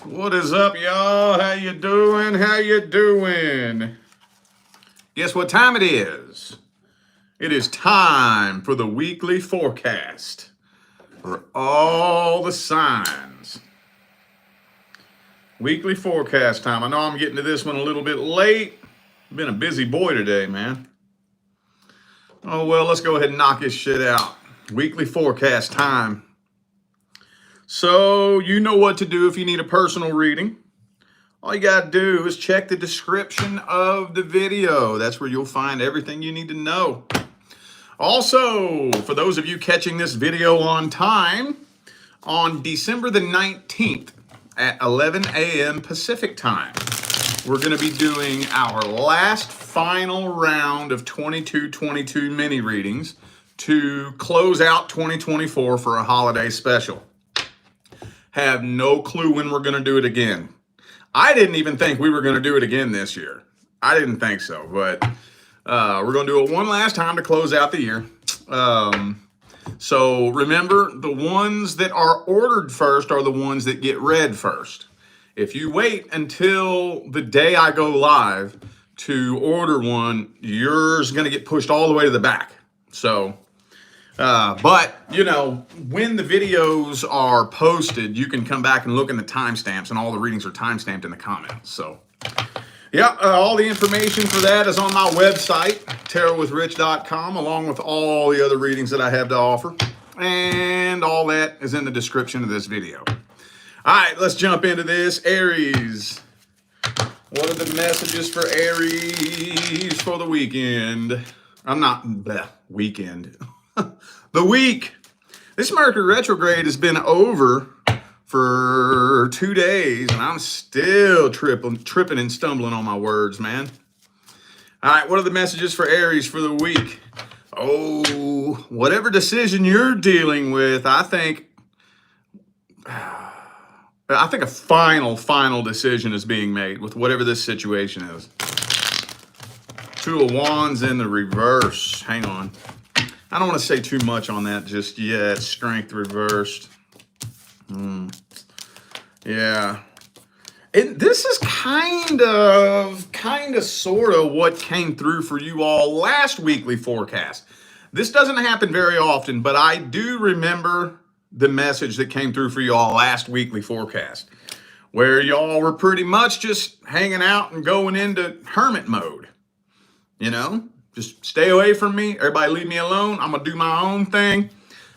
What is up, y'all? How you doing? How you doing? Guess what time it is? It is time for the weekly forecast for all the signs. Weekly forecast time. I know I'm getting to this one a little bit late. Been a busy boy today, man. Oh, well, let's go ahead and knock this shit out. Weekly forecast time. So, you know what to do if you need a personal reading. All you got to do is check the description of the video. That's where you'll find everything you need to know. Also, for those of you catching this video on time, on December the 19th at 11 a.m. Pacific time, we're going to be doing our last final round of 22 mini readings to close out 2024 for a holiday special. Have no clue when we're going to do it again. I didn't even think we were going to do it again this year. I didn't think so, but we're going to do it one last time to close out the year. So remember, the ones that are ordered first are the ones that get read first. If you wait until the day I go live to order one, yours going to get pushed all the way to the back. So... but, you know, when the videos are posted, you can come back and look in the timestamps, and all the readings are timestamped in the comments. So, yeah, all the information for that is on my website, tarotwithrich.com, along with all the other readings that I have to offer. And all that is in the description of this video. All right, let's jump into this. Aries. What are the messages for Aries for the weekend? Weekend. The week. This Mercury retrograde has been over for 2 days, and I'm still tripping and stumbling on my words, man. All right, what are the messages for Aries for the week? Oh, whatever decision you're dealing with, I think a final decision is being made with whatever this situation is. Two of Wands in the reverse. Hang on. I don't want to say too much on that just yet. Strength reversed. Yeah. This is kind of sort of what came through for you all last weekly forecast. This doesn't happen very often, but I do remember the message that came through for you all last weekly forecast, where y'all were pretty much just hanging out and going into hermit mode, you know? Just stay away from me. Everybody leave me alone. I'm going to do my own thing.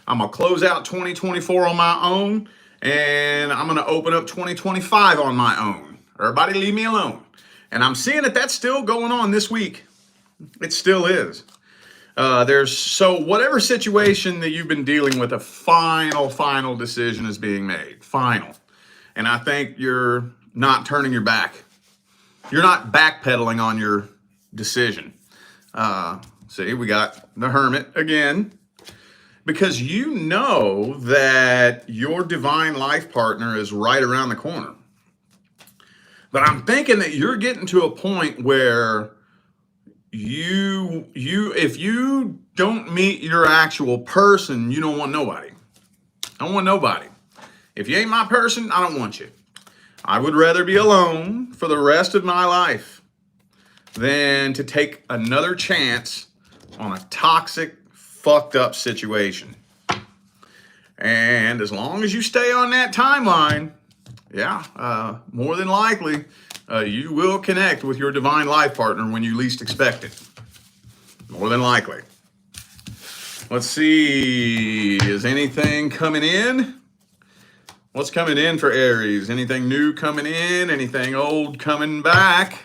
I'm going to close out 2024 on my own. And I'm going to open up 2025 on my own. Everybody leave me alone. And I'm seeing that that's still going on this week. It still is. So whatever situation that you've been dealing with, a final decision is being made. Final. And I think you're not turning your back. You're not backpedaling on your decision. See, we got the Hermit again, because you know that your divine life partner is right around the corner. But I'm thinking that you're getting to a point where if you don't meet your actual person, you don't want nobody. I don't want nobody. If you ain't my person, I don't want you. I would rather be alone for the rest of my life than to take another chance on a toxic, fucked up situation. And as long as you stay on that timeline, more than likely, you will connect with your divine life partner when you least expect it. More than likely. Let's see, is anything coming in? What's coming in for Aries? Anything new coming in? Anything old coming back?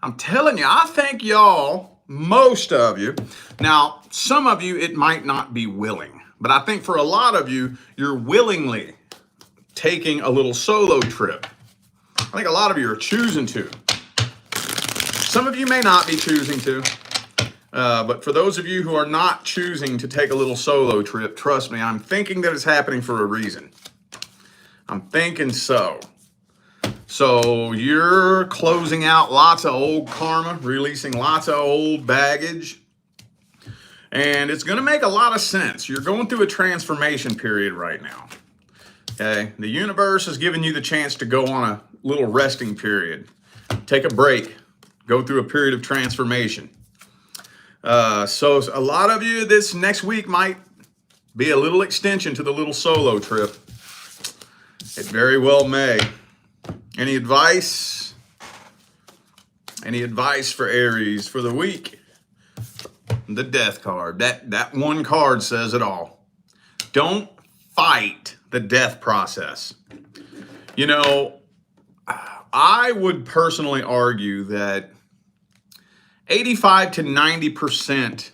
I'm telling you, I think y'all, most of you, now some of you, it might not be willing, but I think for a lot of you, you're willingly taking a little solo trip. I think a lot of you are choosing to. Some of you may not be choosing to, but for those of you who are not choosing to take a little solo trip, trust me, I'm thinking that it's happening for a reason. I'm thinking so. So you're closing out lots of old karma, releasing lots of old baggage. And it's going to make a lot of sense. You're going through a transformation period right now. Okay, the universe has given you the chance to go on a little resting period. Take a break. Go through a period of transformation. So a lot of you this next week might be a little extension to the little solo trip. It very well may. Any advice? Any advice for Aries for the week? The Death card. That one card says it all. Don't fight the death process. You know, I would personally argue that 85 to 90%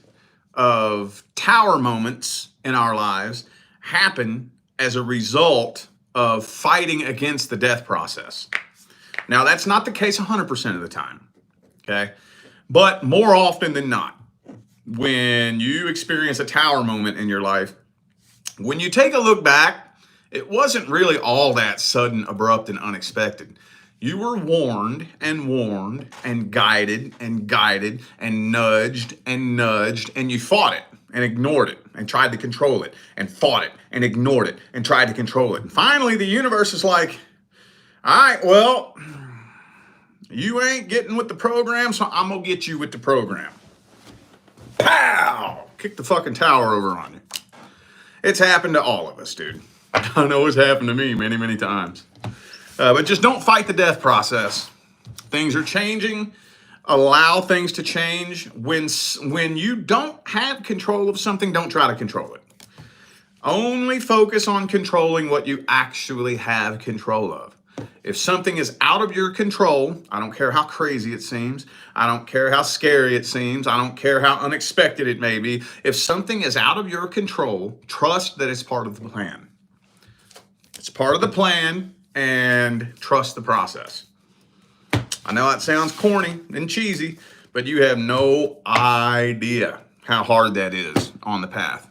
of tower moments in our lives happen as a result of fighting against the death process. Now, that's not the case 100% of the time, okay? But more often than not, when you experience a tower moment in your life, when you take a look back, it wasn't really all that sudden, abrupt, and unexpected. You were warned and guided and nudged, and you fought it and ignored it and tried to control it and fought it and ignored it and tried to control it. And finally, the universe is like, all right, well, you ain't getting with the program, so I'm going to get you with the program. Pow! Kick the fucking tower over on you. It's happened to all of us, dude. I know it's happened to me many, many times. But just don't fight the death process. Things are changing. Allow things to change. When you don't have control of something, don't try to control it. Only focus on controlling what you actually have control of. If something is out of your control, I don't care how crazy it seems. I don't care how scary it seems. I don't care how unexpected it may be. If something is out of your control, trust that it's part of the plan. It's part of the plan, and trust the process. I know that sounds corny and cheesy, but you have no idea how hard that is on the path.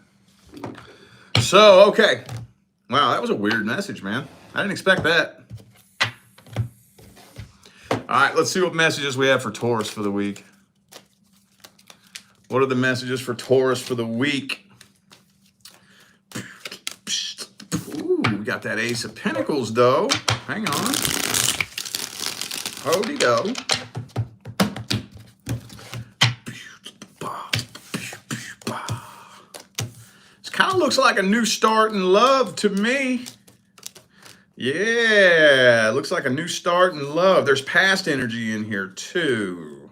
So, okay. Wow, that was a weird message, man. I didn't expect that. All right, let's see what messages we have for Taurus for the week. What are the messages for Taurus for the week? Ooh, we got that Ace of Pentacles, though. Hang on. Hody-do. This kind of looks like a new start in love to me. Yeah, it looks like a new start in love. There's past energy in here too.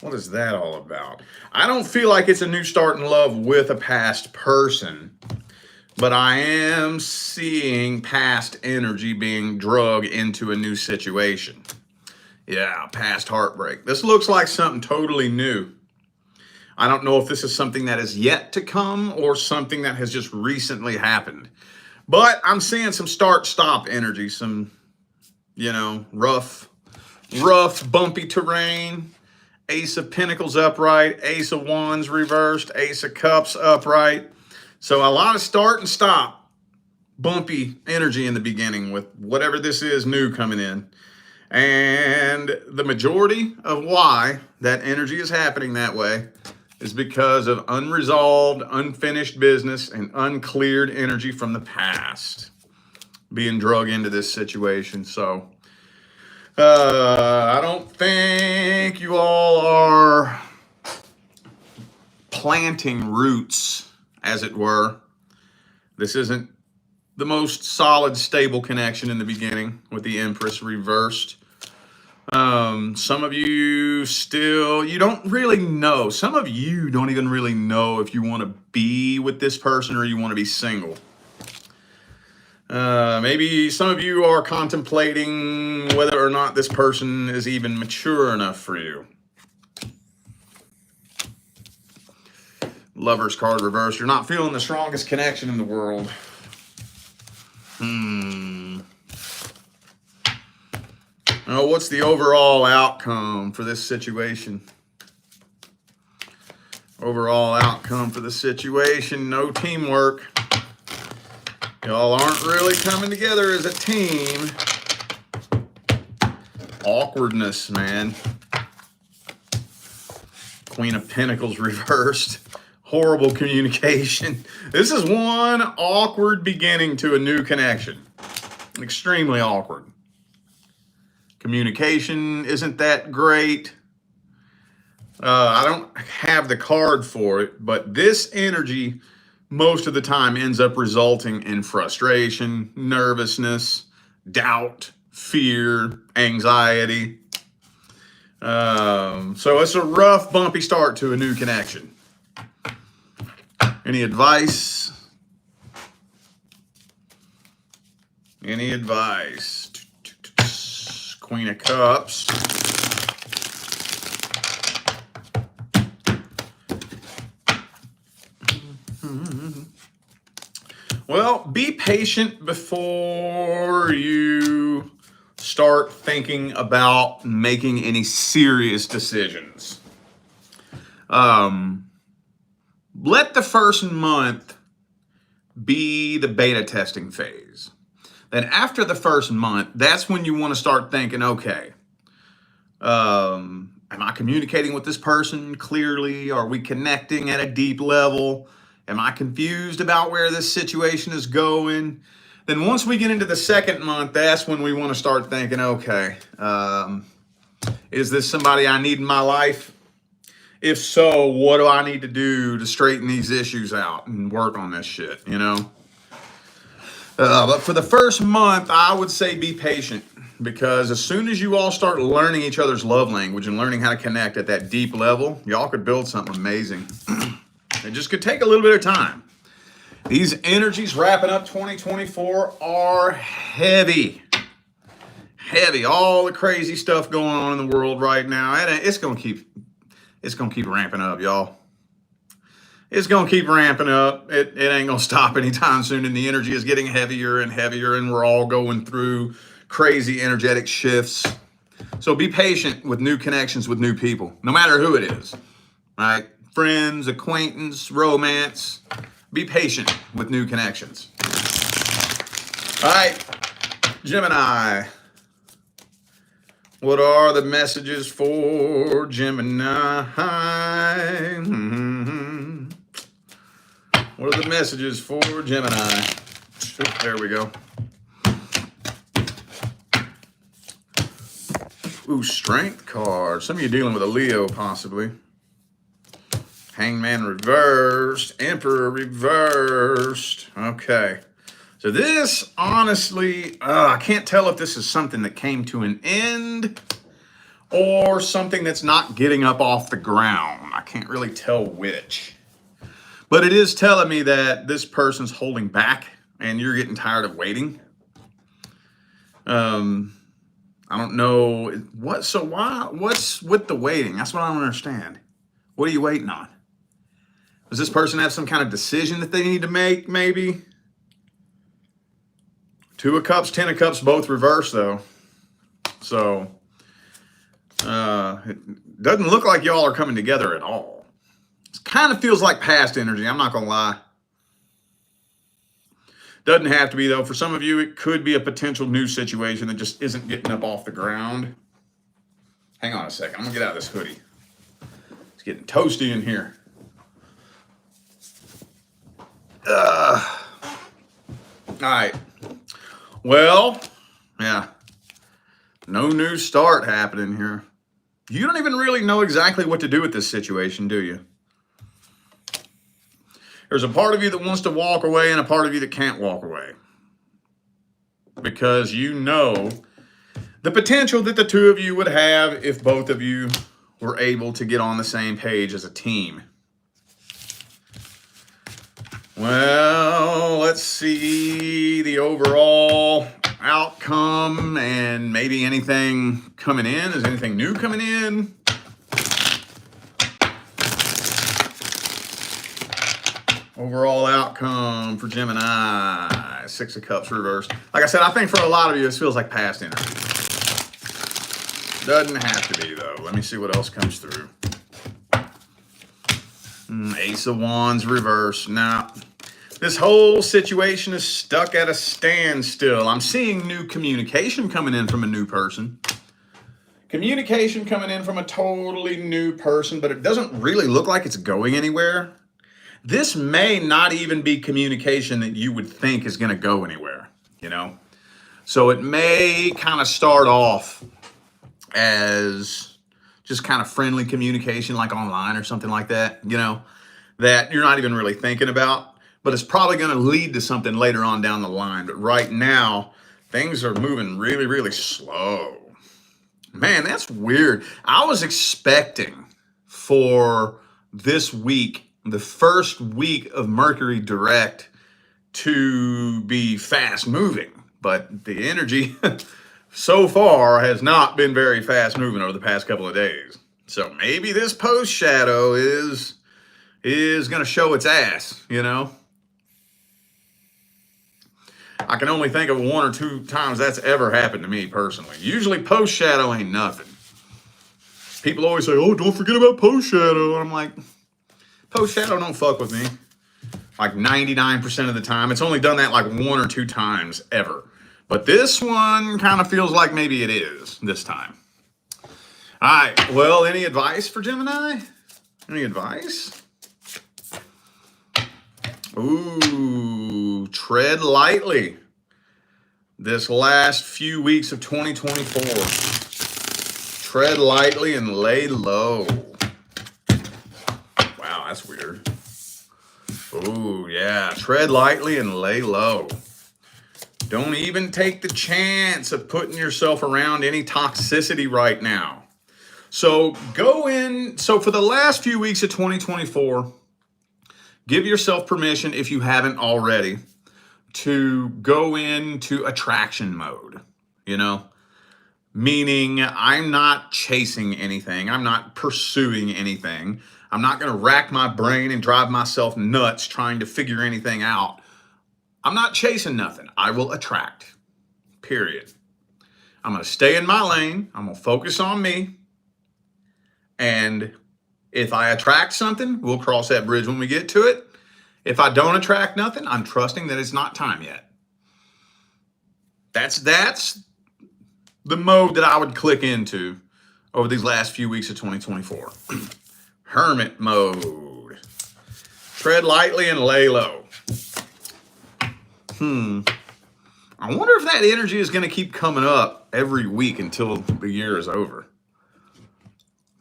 What is that all about? I don't feel like it's a new start in love with a past person, but I am seeing past energy being drug into a new situation. Yeah, past heartbreak. This looks like something totally new. I don't know if this is something that is yet to come or something that has just recently happened. But I'm seeing some start-stop energy, some, rough, bumpy terrain. Ace of Pentacles upright, Ace of Wands reversed, Ace of Cups upright. So a lot of start and stop, bumpy energy in the beginning with whatever this is new coming in. And the majority of why that energy is happening that way is because of unresolved, unfinished business and uncleared energy from the past being drug into this situation. So I don't think you all are planting roots, as it were. This isn't the most solid, stable connection in the beginning with the Empress reversed. Some of you still, you don't really know. Some of you don't even really know if you want to be with this person or you want to be single. Maybe some of you are contemplating whether or not this person is even mature enough for you. Lover's card reversed. You're not feeling the strongest connection in the world. Oh, what's the overall outcome for this situation? Overall outcome for the situation, no teamwork. Y'all aren't really coming together as a team. Awkwardness, man. Queen of Pentacles reversed. Horrible communication. This is one awkward beginning to a new connection. Extremely awkward. Communication isn't that great. I don't have the card for it, but this energy most of the time ends up resulting in frustration, nervousness, doubt, fear, anxiety. So it's a rough, bumpy start to a new connection. Any advice? Any advice? Queen of Cups. Well, be patient before you start thinking about making any serious decisions. Let the first month be the beta testing phase. Then after the first month, that's when you want to start thinking, okay, am I communicating with this person clearly? Are we connecting at a deep level? Am I confused about where this situation is going? Then once we get into the second month, that's when we want to start thinking, okay, is this somebody I need in my life? If so, what do I need to do to straighten these issues out and work on this shit, you know? But for the first month, I would say be patient, because as soon as you all start learning each other's love language and learning how to connect at that deep level, y'all could build something amazing. It just could take a little bit of time. These energies wrapping up 2024 are heavy. Heavy. All the crazy stuff going on in the world right now. And it's gonna keep ramping up, y'all. It's gonna keep ramping up. It ain't gonna stop anytime soon. And the energy is getting heavier and heavier, and we're all going through crazy energetic shifts. So be patient with new connections with new people, no matter who it is. Right? Friends, acquaintance, romance. Be patient with new connections. All right, Gemini. What are the messages for Gemini? What are the messages for Gemini? There we go. Ooh, Strength card. Some of you dealing with a Leo, possibly. Hangman reversed, Emperor reversed. Okay. So this, honestly, I can't tell if this is something that came to an end or something that's not getting up off the ground. I can't really tell which. But it is telling me that this person's holding back and you're getting tired of waiting. I don't know. What's with the waiting? That's what I don't understand. What are you waiting on? Does this person have some kind of decision that they need to make, maybe? Two of Cups, Ten of Cups, both reversed, though. So, it doesn't look like y'all are coming together at all. It kind of feels like past energy, I'm not going to lie. Doesn't have to be, though. For some of you, it could be a potential new situation that just isn't getting up off the ground. Hang on a second. I'm going to get out of this hoodie. It's getting toasty in here. All right. Well, yeah. No new start happening here. You don't even really know exactly what to do with this situation, do you? There's a part of you that wants to walk away and a part of you that can't walk away. Because you know the potential that the two of you would have if both of you were able to get on the same page as a team. Well, let's see the overall outcome and maybe anything coming in. Is anything new coming in? Overall outcome for Gemini. Six of Cups reversed. Like I said, I think for a lot of you, this feels like past energy. Doesn't have to be, though. Let me see what else comes through. Ace of Wands reversed. Now, this whole situation is stuck at a standstill. I'm seeing new communication coming in from a new person. Communication coming in from a totally new person, but it doesn't really look like it's going anywhere. This may not even be communication that you would think is going to go anywhere, you know? So it may kind of start off as just kind of friendly communication, like online or something like that, you know, that you're not even really thinking about, but it's probably going to lead to something later on down the line. But right now, things are moving really, really slow. Man, that's weird. I was expecting for this week, the first week of Mercury direct, to be fast moving, but the energy so far has not been very fast moving over the past couple of days. So maybe this post shadow is going to show its ass, you know. I can only think of 1 or 2 times that's ever happened to me personally. Usually post shadow ain't nothing. People always say, oh, don't forget about post shadow. And I'm like, post shadow don't fuck with me. Like 99% of the time. It's only done that like 1 or 2 times ever. But this one kind of feels like maybe it is this time. All right. Well, any advice for Gemini? Any advice? Ooh, tread lightly this last few weeks of 2024. Tread lightly and lay low. Wow, that's weird. Ooh, yeah. Tread lightly and lay low. Don't even take the chance of putting yourself around any toxicity right now. So for the last few weeks of 2024, give yourself permission, if you haven't already, to go into attraction mode, you know? Meaning I'm not chasing anything. I'm not pursuing anything. I'm not going to rack my brain and drive myself nuts trying to figure anything out. I'm not chasing nothing. I will attract, period. I'm going to stay in my lane. I'm going to focus on me. And if I attract something, we'll cross that bridge when we get to it. If I don't attract nothing, I'm trusting that it's not time yet. That's the mode that I would click into over these last few weeks of 2024. Hermit mode. Tread lightly and lay low. I wonder if that energy is going to keep coming up every week until the year is over.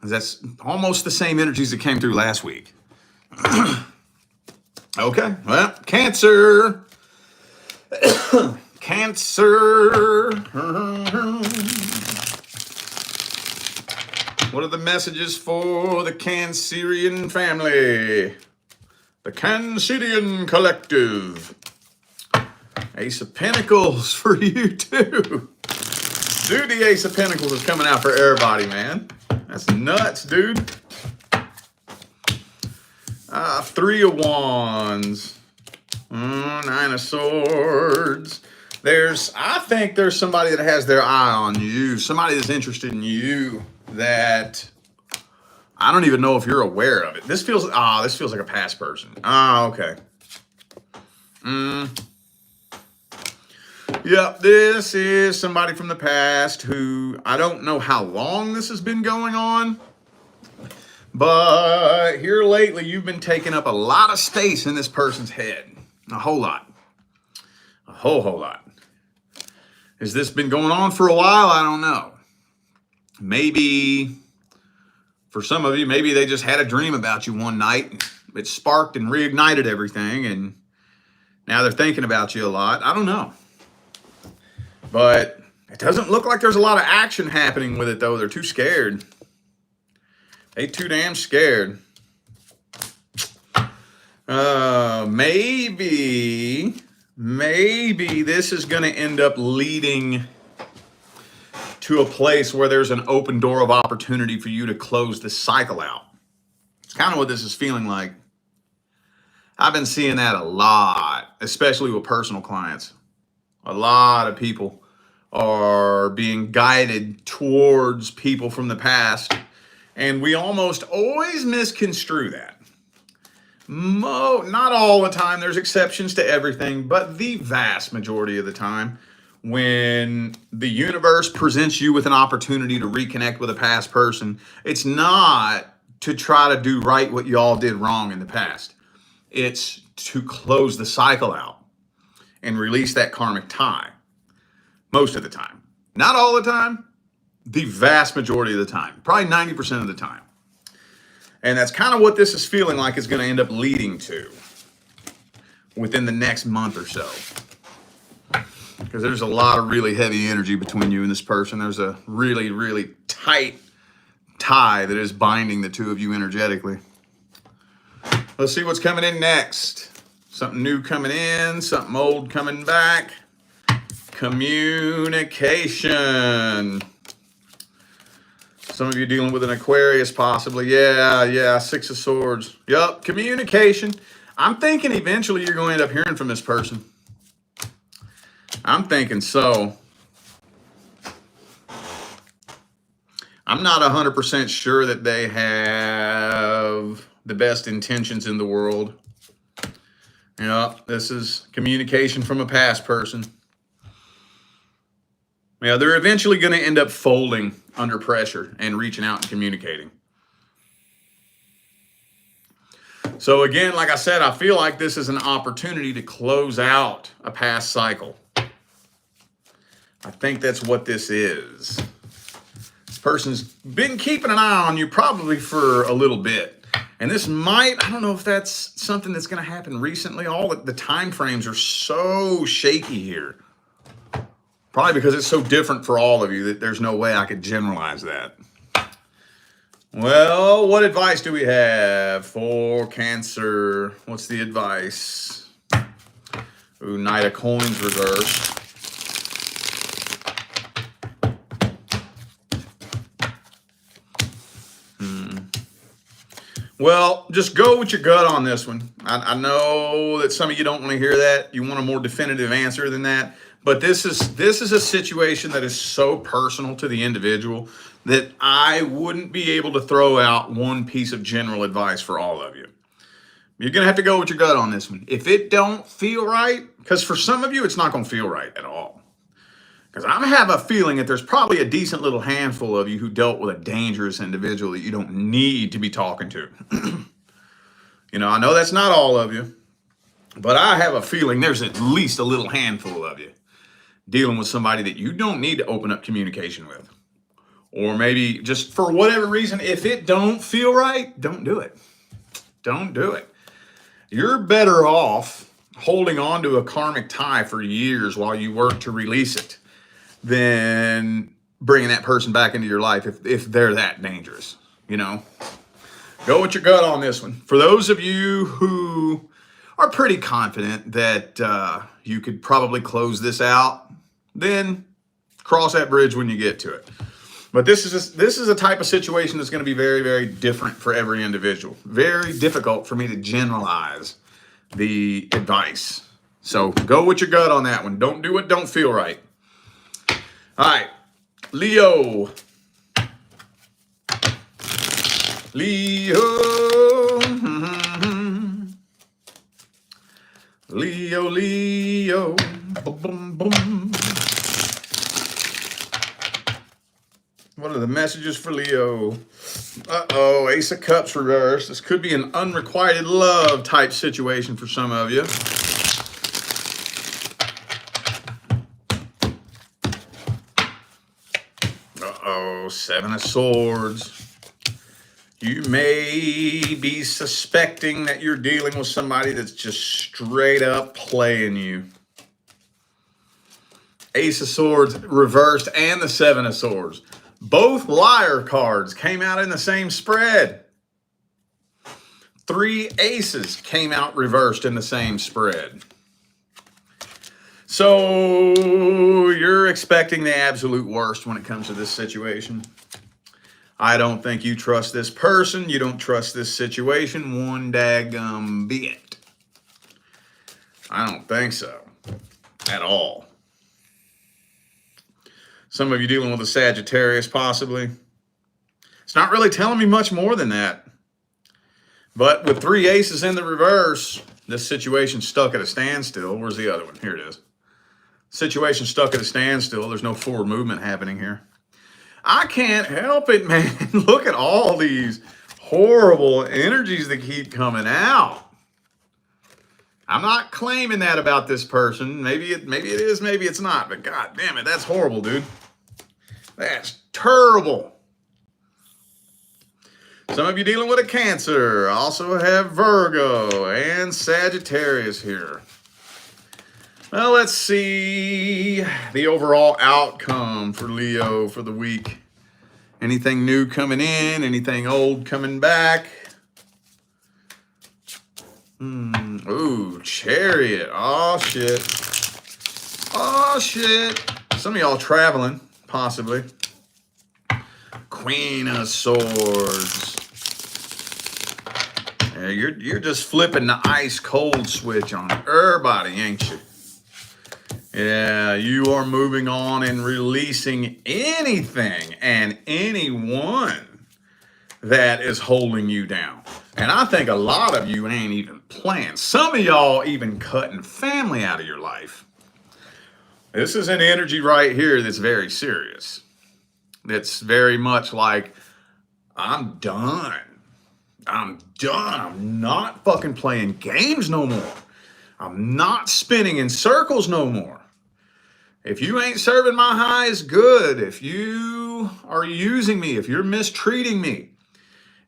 That's almost the same energies that came through last week. Okay, well, Cancer. Cancer. What are the messages for the Cancerian family? The Cancerian Collective. Ace of Pentacles for you too. Dude, the Ace of Pentacles is coming out for everybody, man. That's nuts, dude. 3 of Wands. 9 of Swords. I think there's somebody that has their eye on you. Somebody that's interested in you that I don't even know if you're aware of it. This feels like a past person. Okay. Yep, this is somebody from the past who I don't know how long this has been going on, but here lately you've been taking up a lot of space in this person's head. A whole lot. A whole lot. Has this been going on for a while? I don't know. Maybe for some of you, maybe they just had a dream about you one night. It sparked and reignited everything, and now they're thinking about you a lot. I don't know. But it doesn't look like there's a lot of action happening with it, though. They're too scared. They too damn scared. Maybe this is going to end up leading to a place where there's an open door of opportunity for you to close this cycle out. It's kind of what this is feeling like. I've been seeing that a lot, especially with personal clients. A lot of people are being guided towards people from the past, and we almost always misconstrue that. Not all the time, there's exceptions to everything, but the vast majority of the time, when the universe presents you with an opportunity to reconnect with a past person, it's not to try to do right what y'all did wrong in the past. It's to close the cycle out and release that karmic tie. Most of the time. Not all the time. The vast majority of the time. Probably 90% of the time. And that's kind of what this is feeling like is going to end up leading to within the next month or so. Because there's a lot of really heavy energy between you and this person. There's a really, really tight tie that is binding the two of you energetically. Let's see what's coming in next. Something new coming in, something old coming back. Communication. Some of you dealing with an Aquarius possibly. Yeah, Six of Swords. Yup, communication. I'm thinking eventually you're going to end up hearing from this person. I'm thinking so. I'm not 100% sure that they have the best intentions in the world. Yup, this is communication from a past person. Yeah, they're eventually going to end up folding under pressure and reaching out and communicating. So again, like I said, I feel like this is an opportunity to close out a past cycle. I think that's what this is. This person's been keeping an eye on you probably for a little bit. And this might, I don't know if that's something that's going to happen recently. All the time frames are so shaky here. Probably because it's so different for all of you that there's no way I could generalize that. Well, what advice do we have for Cancer? What's the advice? Ooh, Knight of Coins reversed. Well, just go with your gut on this one. I know that some of you don't want to hear that. You want a more definitive answer than that. But this is a situation that is so personal to the individual that I wouldn't be able to throw out one piece of general advice for all of you. You're going to have to go with your gut on this one. If it don't feel right, because for some of you, it's not going to feel right at all. Because I have a feeling that there's probably a decent little handful of you who dealt with a dangerous individual that you don't need to be talking to. You know, I know that's not all of you, but I have a feeling there's at least a little handful of you dealing with somebody that you don't need to open up communication with. Or maybe just for whatever reason, if it don't feel right, don't do it. Don't do it. You're better off holding on to a karmic tie for years while you work to release it than bringing that person back into your life if they're that dangerous, you know? Go with your gut on this one. For those of you who are pretty confident that you could probably close this out, then cross that bridge when you get to it. But this is a type of situation that's going to be very, very different for every individual. Very difficult for me to generalize the advice. So go with your gut on that one. Don't do what don't feel right. All right, Leo. Leo. Boom, boom, boom. What are the messages for Leo? Uh-oh, Ace of Cups reversed. This could be an unrequited love type situation for some of you. Uh-oh, Seven of Swords. You may be suspecting that you're dealing with somebody that's just straight up playing you. Ace of Swords reversed and the Seven of Swords. Both liar cards came out in the same spread. 3 aces came out reversed in the same spread. So you're expecting the absolute worst when it comes to this situation. I don't think you trust this person. You don't trust this situation one daggum bit. I don't think so at all. Some of you dealing with a Sagittarius, possibly. It's not really telling me much more than that. But with 3 aces in the reverse, this situation's stuck at a standstill. Where's the other one? Here it is. Situation stuck at a standstill. There's no forward movement happening here. I can't help it, man. Look at all these horrible energies that keep coming out. I'm not claiming that about this person. Maybe it is, maybe it's not. But God damn it, that's horrible, dude. That's terrible. Some of you dealing with a Cancer. I also have Virgo and Sagittarius here. Well, let's see the overall outcome for Leo for the week. Anything new coming in? Anything old coming back? Ooh, Chariot. Oh, shit. Oh, shit. Some of y'all traveling, possibly. Queen of Swords. Yeah, you're just flipping the ice cold switch on everybody, ain't you? Yeah, you are moving on and releasing anything and anyone that is holding you down. And I think a lot of you ain't even playing. Some of y'all even cutting family out of your life. This is an energy right here that's very serious. It's very much like, I'm done. I'm done. I'm not fucking playing games no more. I'm not spinning in circles no more. If you ain't serving my highest good, if you are using me, if you're mistreating me,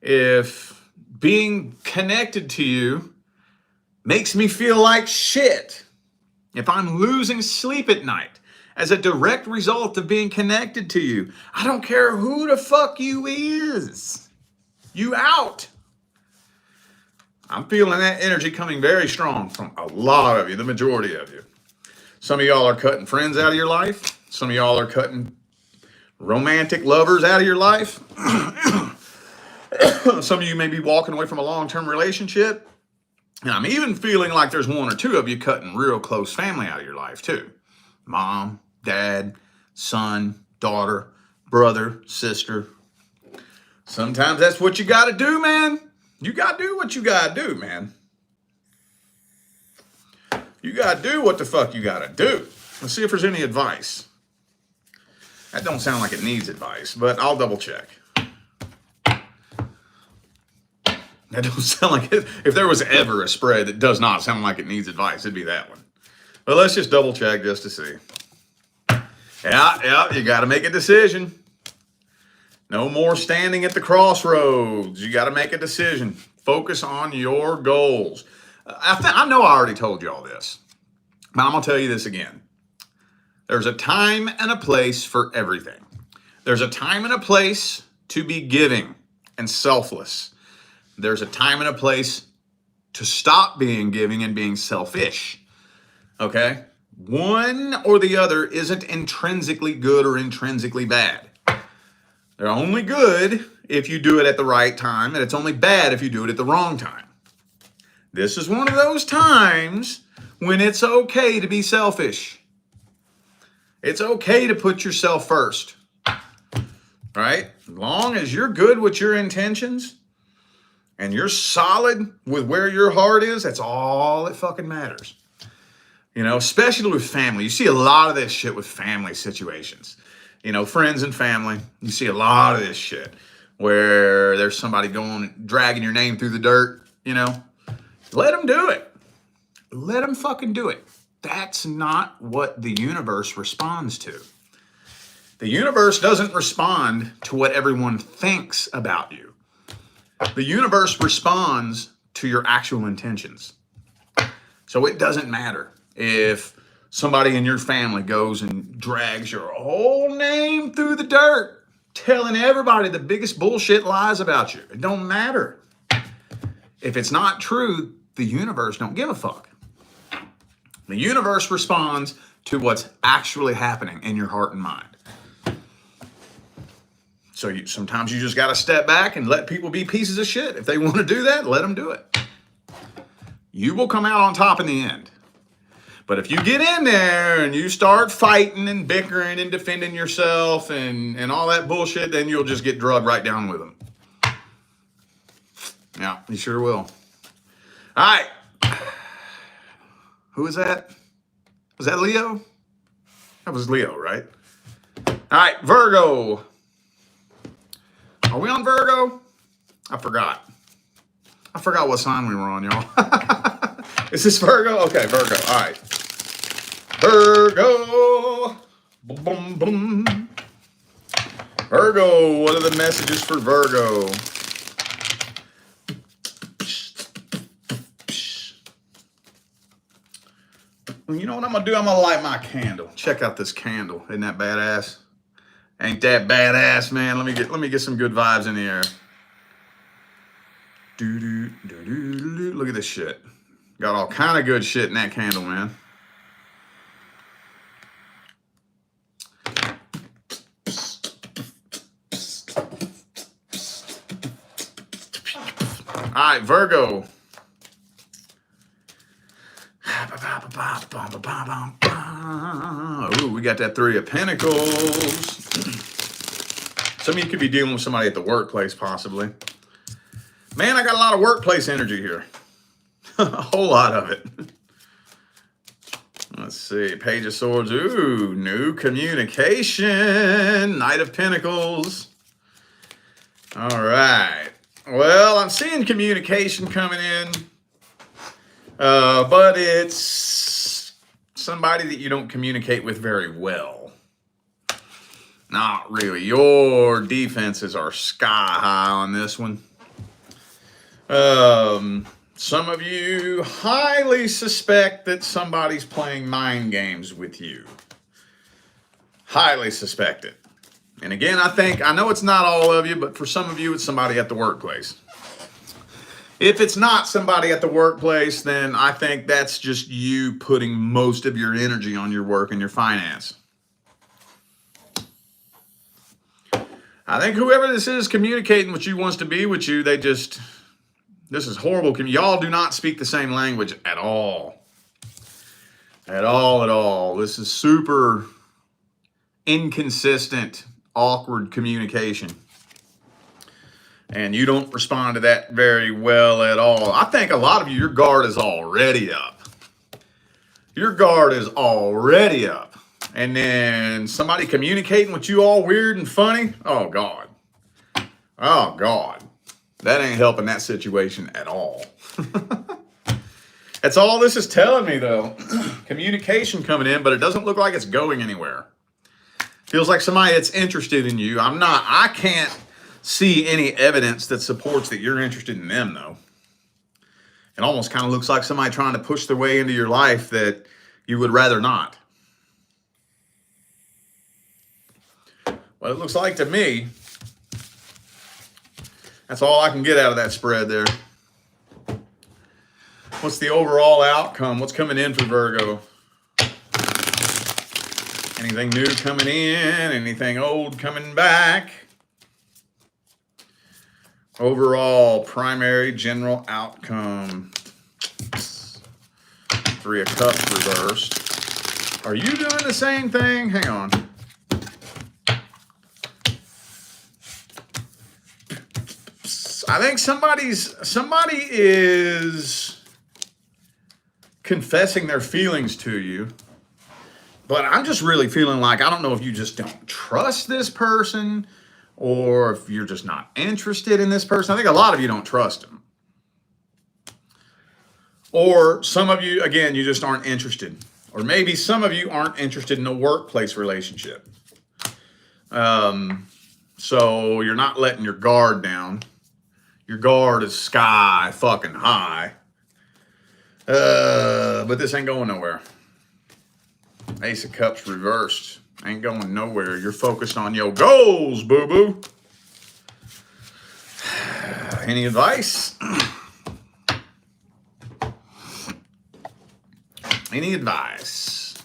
if being connected to you makes me feel like shit, if I'm losing sleep at night as a direct result of being connected to you, I don't care who the fuck you is. You out. I'm feeling that energy coming very strong from a lot of you, the majority of you. Some of y'all are cutting friends out of your life. Some of y'all are cutting romantic lovers out of your life. Some of you may be walking away from a long-term relationship. And I'm even feeling like there's one or two of you cutting real close family out of your life too. Mom, dad, son, daughter, brother, sister. Sometimes that's what you got to do, man. You got to do what you got to do, man. You got to do what the fuck you got to do. Let's see if there's any advice. That don't sound like it needs advice, but I'll double check. That don't sound like it. If there was ever a spread that does not sound like it needs advice, it'd be that one. But let's just double check just to see. Yeah, you got to make a decision. No more standing at the crossroads. You got to make a decision. Focus on your goals. I know I already told you all this, but I'm going to tell you this again. There's a time and a place for everything. There's a time and a place to be giving and selfless. There's a time and a place to stop being giving and being selfish. Okay? One or the other isn't intrinsically good or intrinsically bad. They're only good if you do it at the right time, and it's only bad if you do it at the wrong time. This is one of those times when it's okay to be selfish. It's okay to put yourself first, right? As long as you're good with your intentions and you're solid with where your heart is, that's all that fucking matters. You know, especially with family. You see a lot of this shit with family situations. You know, friends and family, you see a lot of this shit where there's somebody dragging your name through the dirt, you know. Let them do it. Let them fucking do it. That's not what the universe responds to. The universe doesn't respond to what everyone thinks about you. The universe responds to your actual intentions. So it doesn't matter if somebody in your family goes and drags your whole name through the dirt, telling everybody the biggest bullshit lies about you. It don't matter. If it's not true, the universe don't give a fuck. The universe responds to what's actually happening in your heart and mind. So sometimes you just got to step back and let people be pieces of shit. If they want to do that, let them do it. You will come out on top in the end. But if you get in there and you start fighting and bickering and defending yourself and all that bullshit, then you'll just get drugged right down with them. Yeah, you sure will. All right. Who was that? Was that Leo? That was Leo, right? All right, Virgo. Are we on Virgo? I forgot what sign we were on, y'all. Is this Virgo? Okay, Virgo. All right. Virgo. Boom, boom, boom. Virgo, what are the messages for Virgo? You know what I'm going to do? I'm going to light my candle. Check out this candle. Isn't that badass? Ain't that badass, man? Let me get some good vibes in the air. Look at this shit. Got all kind of good shit in that candle, man. All right, Virgo. Ooh, we got that Three of Pentacles. Some of you could be dealing with somebody at the workplace, possibly. Man, I got a lot of workplace energy here. A whole lot of it. Let's see. Page of Swords. Ooh, new communication. Knight of Pentacles. All right. Well, I'm seeing communication coming in. But it's somebody that you don't communicate with very well. Not really. Your defenses are sky high on this one. Some of you highly suspect that somebody's playing mind games with you. Highly suspect it. And again, I know it's not all of you, but for some of you, it's somebody at the workplace. If it's not somebody at the workplace, then I think that's just you putting most of your energy on your work and your finance. I think whoever this is communicating with you wants to be with you, this is horrible. Y'all do not speak the same language at all. At all. This is super inconsistent, awkward communication. And you don't respond to that very well at all. I think a lot of you, your guard is already up. Your guard is already up. And then somebody communicating with you all weird and funny. Oh, God. Oh, God. That ain't helping that situation at all. That's all this is telling me, though. Communication coming in, but it doesn't look like it's going anywhere. Feels like somebody that's interested in you. I can't see any evidence that supports that you're interested in them, though. It almost kind of looks like somebody trying to push their way into your life that you would rather not. What it looks like to me, that's all I can get out of that spread there. What's the overall outcome? What's coming in for Virgo? Anything new coming in? Anything old coming back? Overall, primary, general outcome. Three of Cups reversed. Are you doing the same thing? Hang on. I think somebody is confessing their feelings to you. But I'm just really feeling like, I don't know if you just don't trust this person or if you're just not interested in this person. I think a lot of you don't trust them. Or some of you, again, you just aren't interested. Or maybe some of you aren't interested in a workplace relationship. So you're not letting your guard down. Your guard is sky fucking high. But this ain't going nowhere. Ace of Cups reversed. Ain't going nowhere. You're focused on your goals, boo-boo. Any advice? Any advice?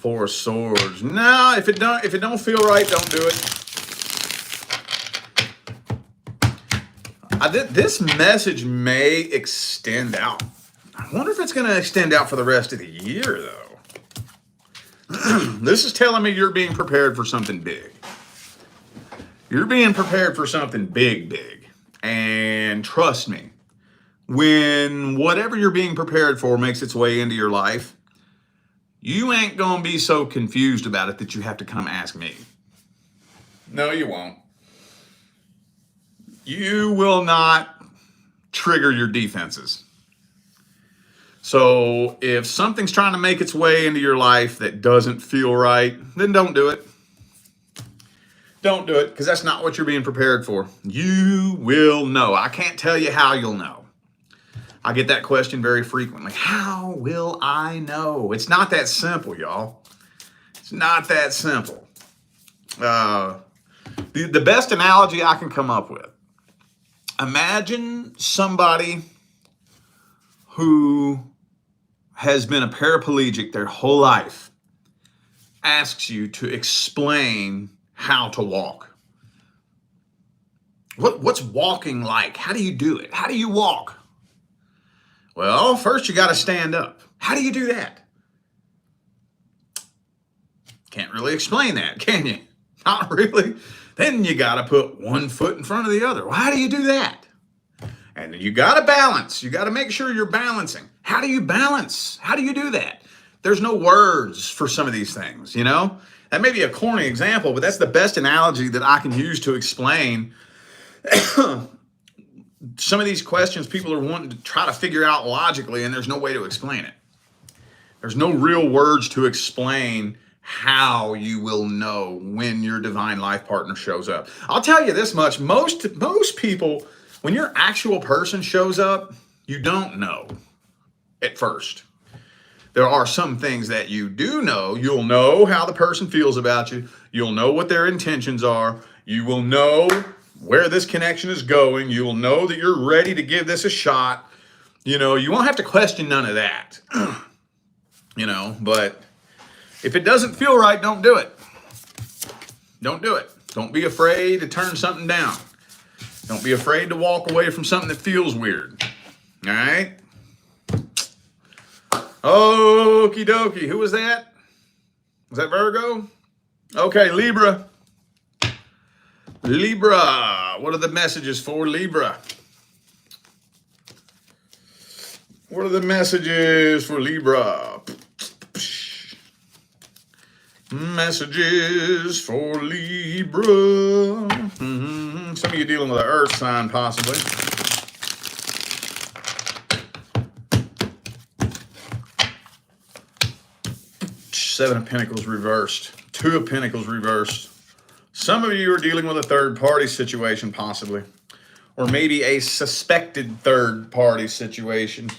Four of Swords. No, if it don't feel right, don't do it. This message may extend out. I wonder if it's going to extend out for the rest of the year, though. This is telling me you're being prepared for something big. You're being prepared for something big. And trust me, when whatever you're being prepared for makes its way into your life, you ain't going to be so confused about it that you have to come ask me. No, you won't. You will not trigger your defenses. So if something's trying to make its way into your life that doesn't feel right, then don't do it. Don't do it, because that's not what you're being prepared for. You will know. I can't tell you how you'll know. I get that question very frequently. How will I know? It's not that simple, y'all. It's not that simple. The best analogy I can come up with. Imagine somebody who has been a paraplegic their whole life asks you to explain how to walk. What's walking like? How do you do it? How do you walk? Well, first you got to stand up. How do you do that? Can't really explain that, can you? Not really. Then you got to put one foot in front of the other. Well, how do you do that? And you got to balance. You got to make sure you're balancing. How do you balance? How do you do that? There's no words for some of these things, you know? That may be a corny example, but that's the best analogy that I can use to explain some of these questions people are wanting to try to figure out logically, and there's no way to explain it. There's no real words to explain how you will know when your divine life partner shows up. I'll tell you this much. Most people, when your actual person shows up, you don't know at first. There are some things that you do know. You'll know how the person feels about you. You'll know what their intentions are. You will know where this connection is going. You will know that you're ready to give this a shot. You know, you won't have to question none of that. You know, but if it doesn't feel right, don't do it. Don't do it. Don't be afraid to turn something down. Don't be afraid to walk away from something that feels weird. All right? Okie dokie. Who was that? Was that Virgo? Okay, Libra. Libra. What are the messages for Libra? What are the messages for Libra? Messages for Libra. Some of you dealing with an earth sign, possibly. Seven of Pentacles reversed. Two of Pentacles reversed. Some of you are dealing with a third-party situation, possibly. Or maybe a suspected third-party situation.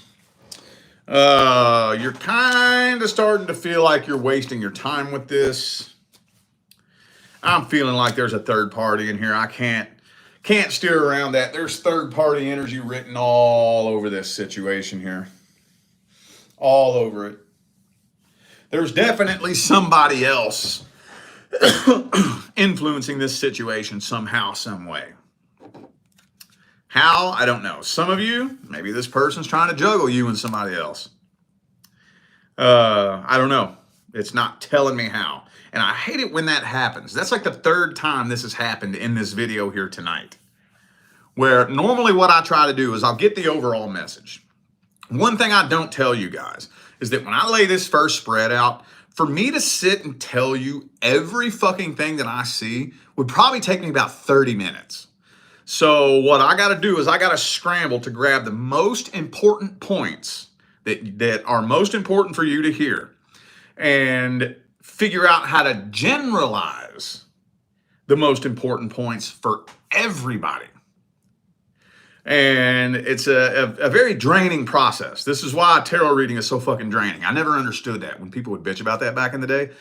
You're kind of starting to feel like you're wasting your time with this. I'm feeling like there's a third party in here. I can't steer around that. There's third-party energy written all over this situation here. All over it. There's definitely somebody else influencing this situation somehow, some way. How? I don't know. Some of you, maybe this person's trying to juggle you and somebody else. I don't know. It's not telling me how. And I hate it when that happens. That's like the third time this has happened in this video here tonight. Where normally what I try to do is I'll get the overall message. One thing I don't tell you guys is that when I lay this first spread out, for me to sit and tell you every fucking thing that I see would probably take me about 30 minutes. So what I got to do is I got to scramble to grab the most important points that are most important for you to hear and figure out how to generalize the most important points for everybody. And it's a very draining process. This is why tarot reading is so fucking draining. I never understood that when people would bitch about that back in the day.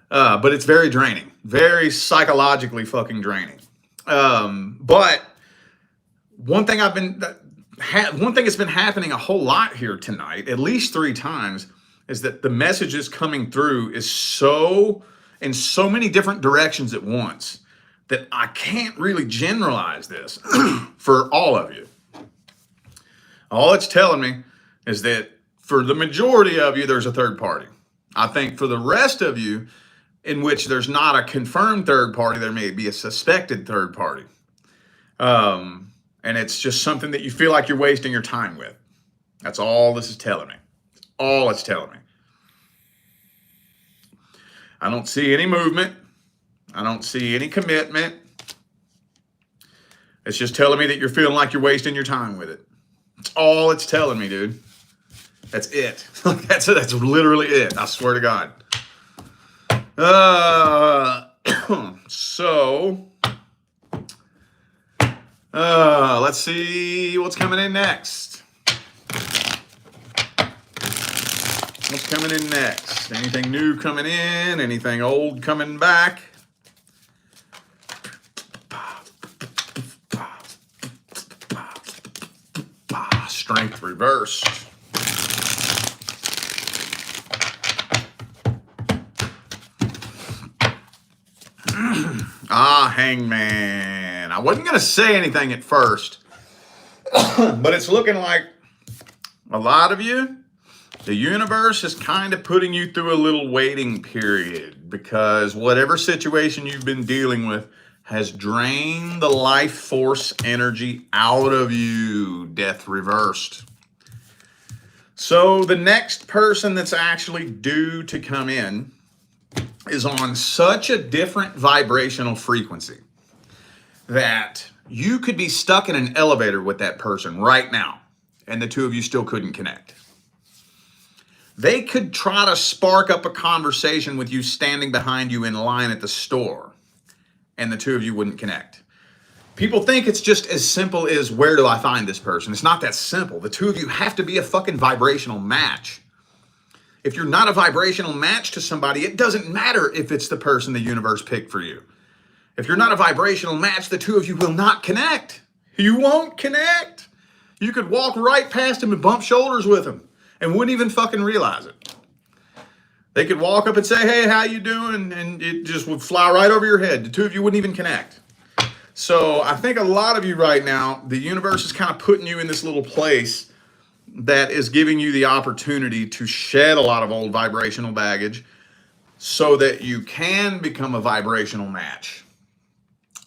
But it's very draining, very psychologically fucking draining. But one thing that's been happening a whole lot here tonight, at least 3 times, is that the messages coming through is in so many different directions at once that I can't really generalize this for all of you. All it's telling me is that for the majority of you, there's a third party. I think for the rest of you, in which there's not a confirmed third party, there may be a suspected third party. And it's just something that you feel like you're wasting your time with. That's all this is telling me. That's all it's telling me. I don't see any movement. I don't see any commitment. It's just telling me that you're feeling like you're wasting your time with it. That's all it's telling me, dude. That's it. That's literally it. I swear to God. So, let's see what's coming in next. What's coming in next? Anything new coming in? Anything old coming back? Strength reversed. Hangman. I wasn't going to say anything at first, but it's looking like a lot of you, the universe is kind of putting you through a little waiting period because whatever situation you've been dealing with has drained the life force energy out of you. Death reversed. So the next person that's actually due to come in is on such a different vibrational frequency that you could be stuck in an elevator with that person right now, and the two of you still couldn't connect. They could try to spark up a conversation with you standing behind you in line at the store, and the two of you wouldn't connect. People think it's just as simple as, where do I find this person? It's not that simple. The two of you have to be a fucking vibrational match. If you're not a vibrational match to somebody, it doesn't matter if it's the person the universe picked for you. If you're not a vibrational match, the two of you will not connect. You won't connect. You could walk right past him and bump shoulders with him and wouldn't even fucking realize it. They could walk up and say, hey, how you doing? And it just would fly right over your head. The two of you wouldn't even connect. So I think a lot of you right now, the universe is kind of putting you in this little place that is giving you the opportunity to shed a lot of old vibrational baggage so that you can become a vibrational match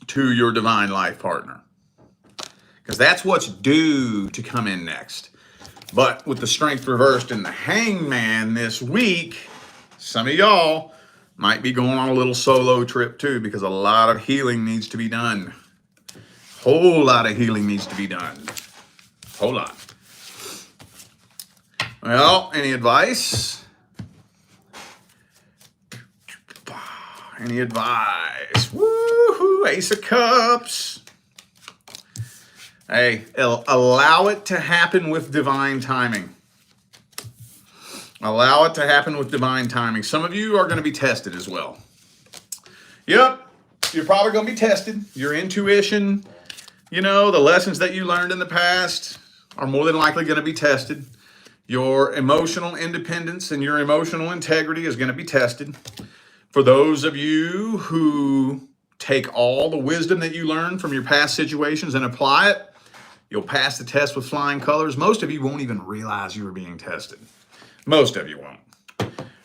to your divine life partner. Because that's what's due to come in next. But with the strength reversed and the hangman this week, some of y'all might be going on a little solo trip too, because a lot of healing needs to be done. Whole lot of healing needs to be done. Whole lot. Well, any advice? Any advice? Woohoo! Ace of Cups. Hey, allow it to happen with divine timing. Allow it to happen with divine timing. Some of you are going to be tested as well. Yep, you're probably going to be tested. Your intuition, the lessons that you learned in the past are more than likely going to be tested. Your emotional independence and your emotional integrity is going to be tested. For those of you who take all the wisdom that you learned from your past situations and apply it, you'll pass the test with flying colors. Most of you won't even realize you were being tested. Most of you won't.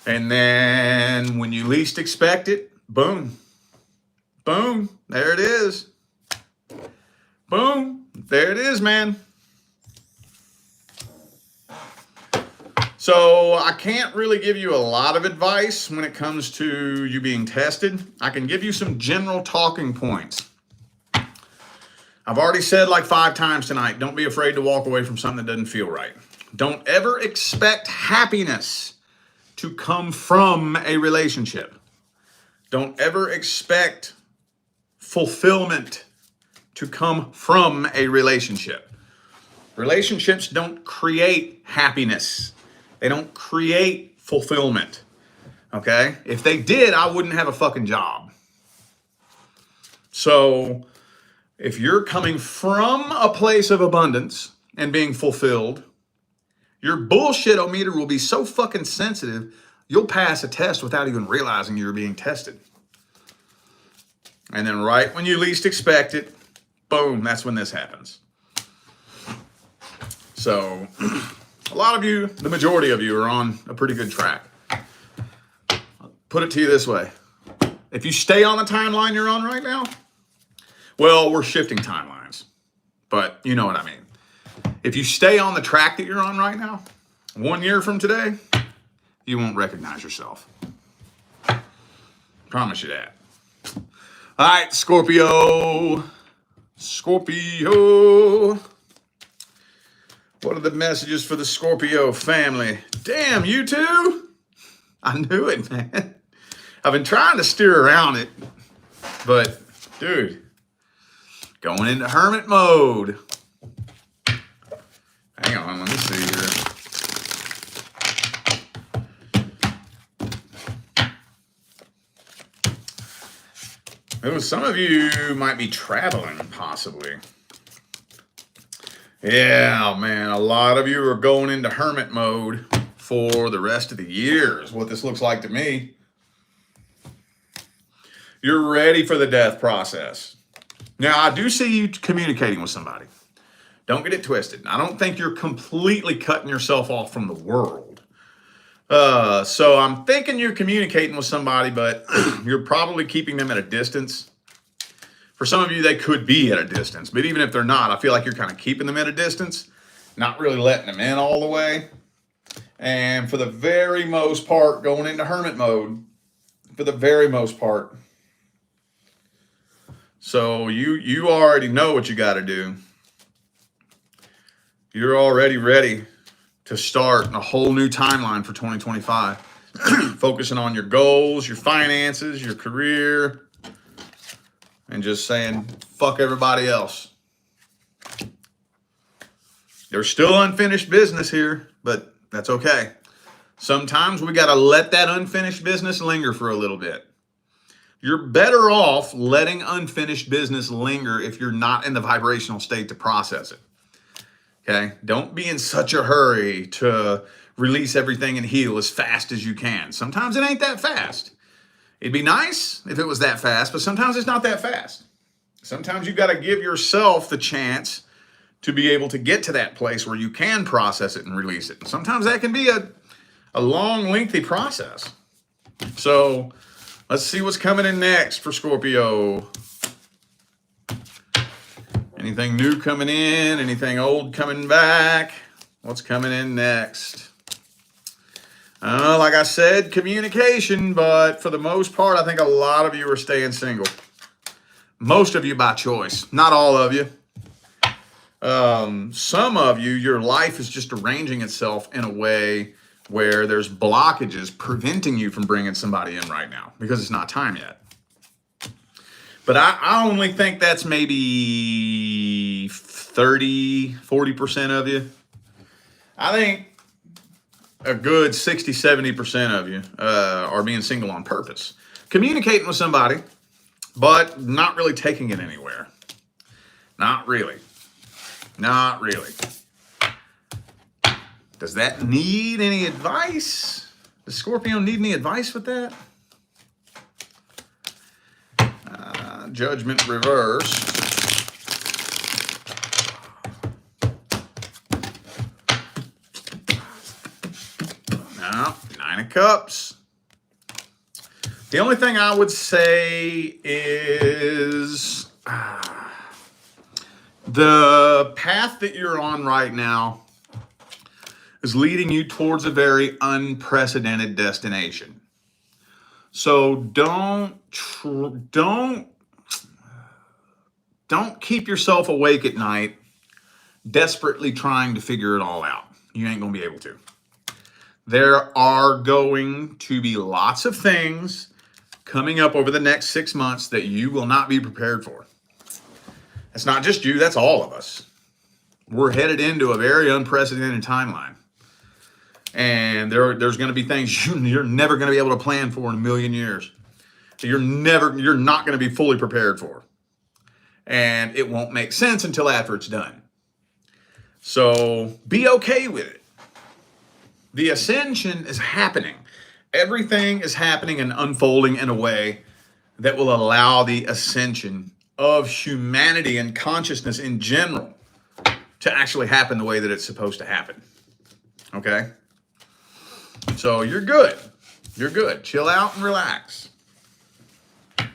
And then when you least expect it, boom. Boom. There it is. Boom. There it is, man. So I can't really give you a lot of advice when it comes to you being tested. I can give you some general talking points. I've already said like 5 times tonight, don't be afraid to walk away from something that doesn't feel right. Don't ever expect happiness to come from a relationship. Don't ever expect fulfillment to come from a relationship. Relationships don't create happiness. They don't create fulfillment. Okay? If they did, I wouldn't have a fucking job. So if you're coming from a place of abundance and being fulfilled, your bullshit-o-meter will be so fucking sensitive, you'll pass a test without even realizing you're being tested. And then right when you least expect it, boom, that's when this happens. So a lot of you, the majority of you, are on a pretty good track. I'll put it to you this way. If you stay on the timeline you're on right now, well, we're shifting timelines, but you know what I mean. If you stay on the track that you're on right now, 1 year from today, you won't recognize yourself. Promise you that. All right, Scorpio. Scorpio. What are the messages for the Scorpio family? Damn, you too? I knew it, man. I've been trying to steer around it, but dude, going into hermit mode. Hang on, let me see here. Some of you might be traveling, possibly. Yeah, man, a lot of you are going into hermit mode for the rest of the year, is what this looks like to me. You're ready for the death process. Now, I do see you communicating with somebody. Don't get it twisted. I don't think you're completely cutting yourself off from the world. So I'm thinking you're communicating with somebody, but you're probably keeping them at a distance. For some of you, they could be at a distance, but even if they're not, I feel like you're kind of keeping them at a distance, not really letting them in all the way. And for the very most part, going into hermit mode, for the very most part. So you already know what you got to do. You're already ready to start a whole new timeline for 2025. Focusing on your goals, your finances, your career, and just saying, fuck everybody else. There's still unfinished business here, but that's okay. Sometimes we got to let that unfinished business linger for a little bit. You're better off letting unfinished business linger if you're not in the vibrational state to process it. Okay? Don't be in such a hurry to release everything and heal as fast as you can. Sometimes it ain't that fast. It'd be nice if it was that fast, but sometimes it's not that fast. Sometimes you got to give yourself the chance to be able to get to that place where you can process it and release it. And sometimes that can be a long, lengthy process. So let's see what's coming in next for Scorpio. Anything new coming in? Anything old coming back? What's coming in next? Like I said, communication, but for the most part, I think a lot of you are staying single. Most of you by choice, not all of you. Some of you, your life is just arranging itself in a way where there's blockages preventing you from bringing somebody in right now because it's not time yet. But I only think that's maybe 30-40% of you. I think a good 60-70% of you are being single on purpose. Communicating with somebody, but not really taking it anywhere. Not really. Not really. Does that need any advice? Does Scorpio need any advice with that? Judgment reversed. No, 9 of Cups. The only thing I would say is the path that you're on right now is leading you towards a very unprecedented destination. So don't keep yourself awake at night desperately trying to figure it all out. You ain't going to be able to. There are going to be lots of things coming up over the next 6 months that you will not be prepared for. That's not just you, that's all of us. We're headed into a very unprecedented timeline. And there's going to be things you're never going to be able to plan for in a million years. You're not going to be fully prepared for. And it won't make sense until after it's done. So be okay with it. The ascension is happening. Everything is happening and unfolding in a way that will allow the ascension of humanity and consciousness in general to actually happen the way that it's supposed to happen. Okay? So you're good. You're good. Chill out and relax. All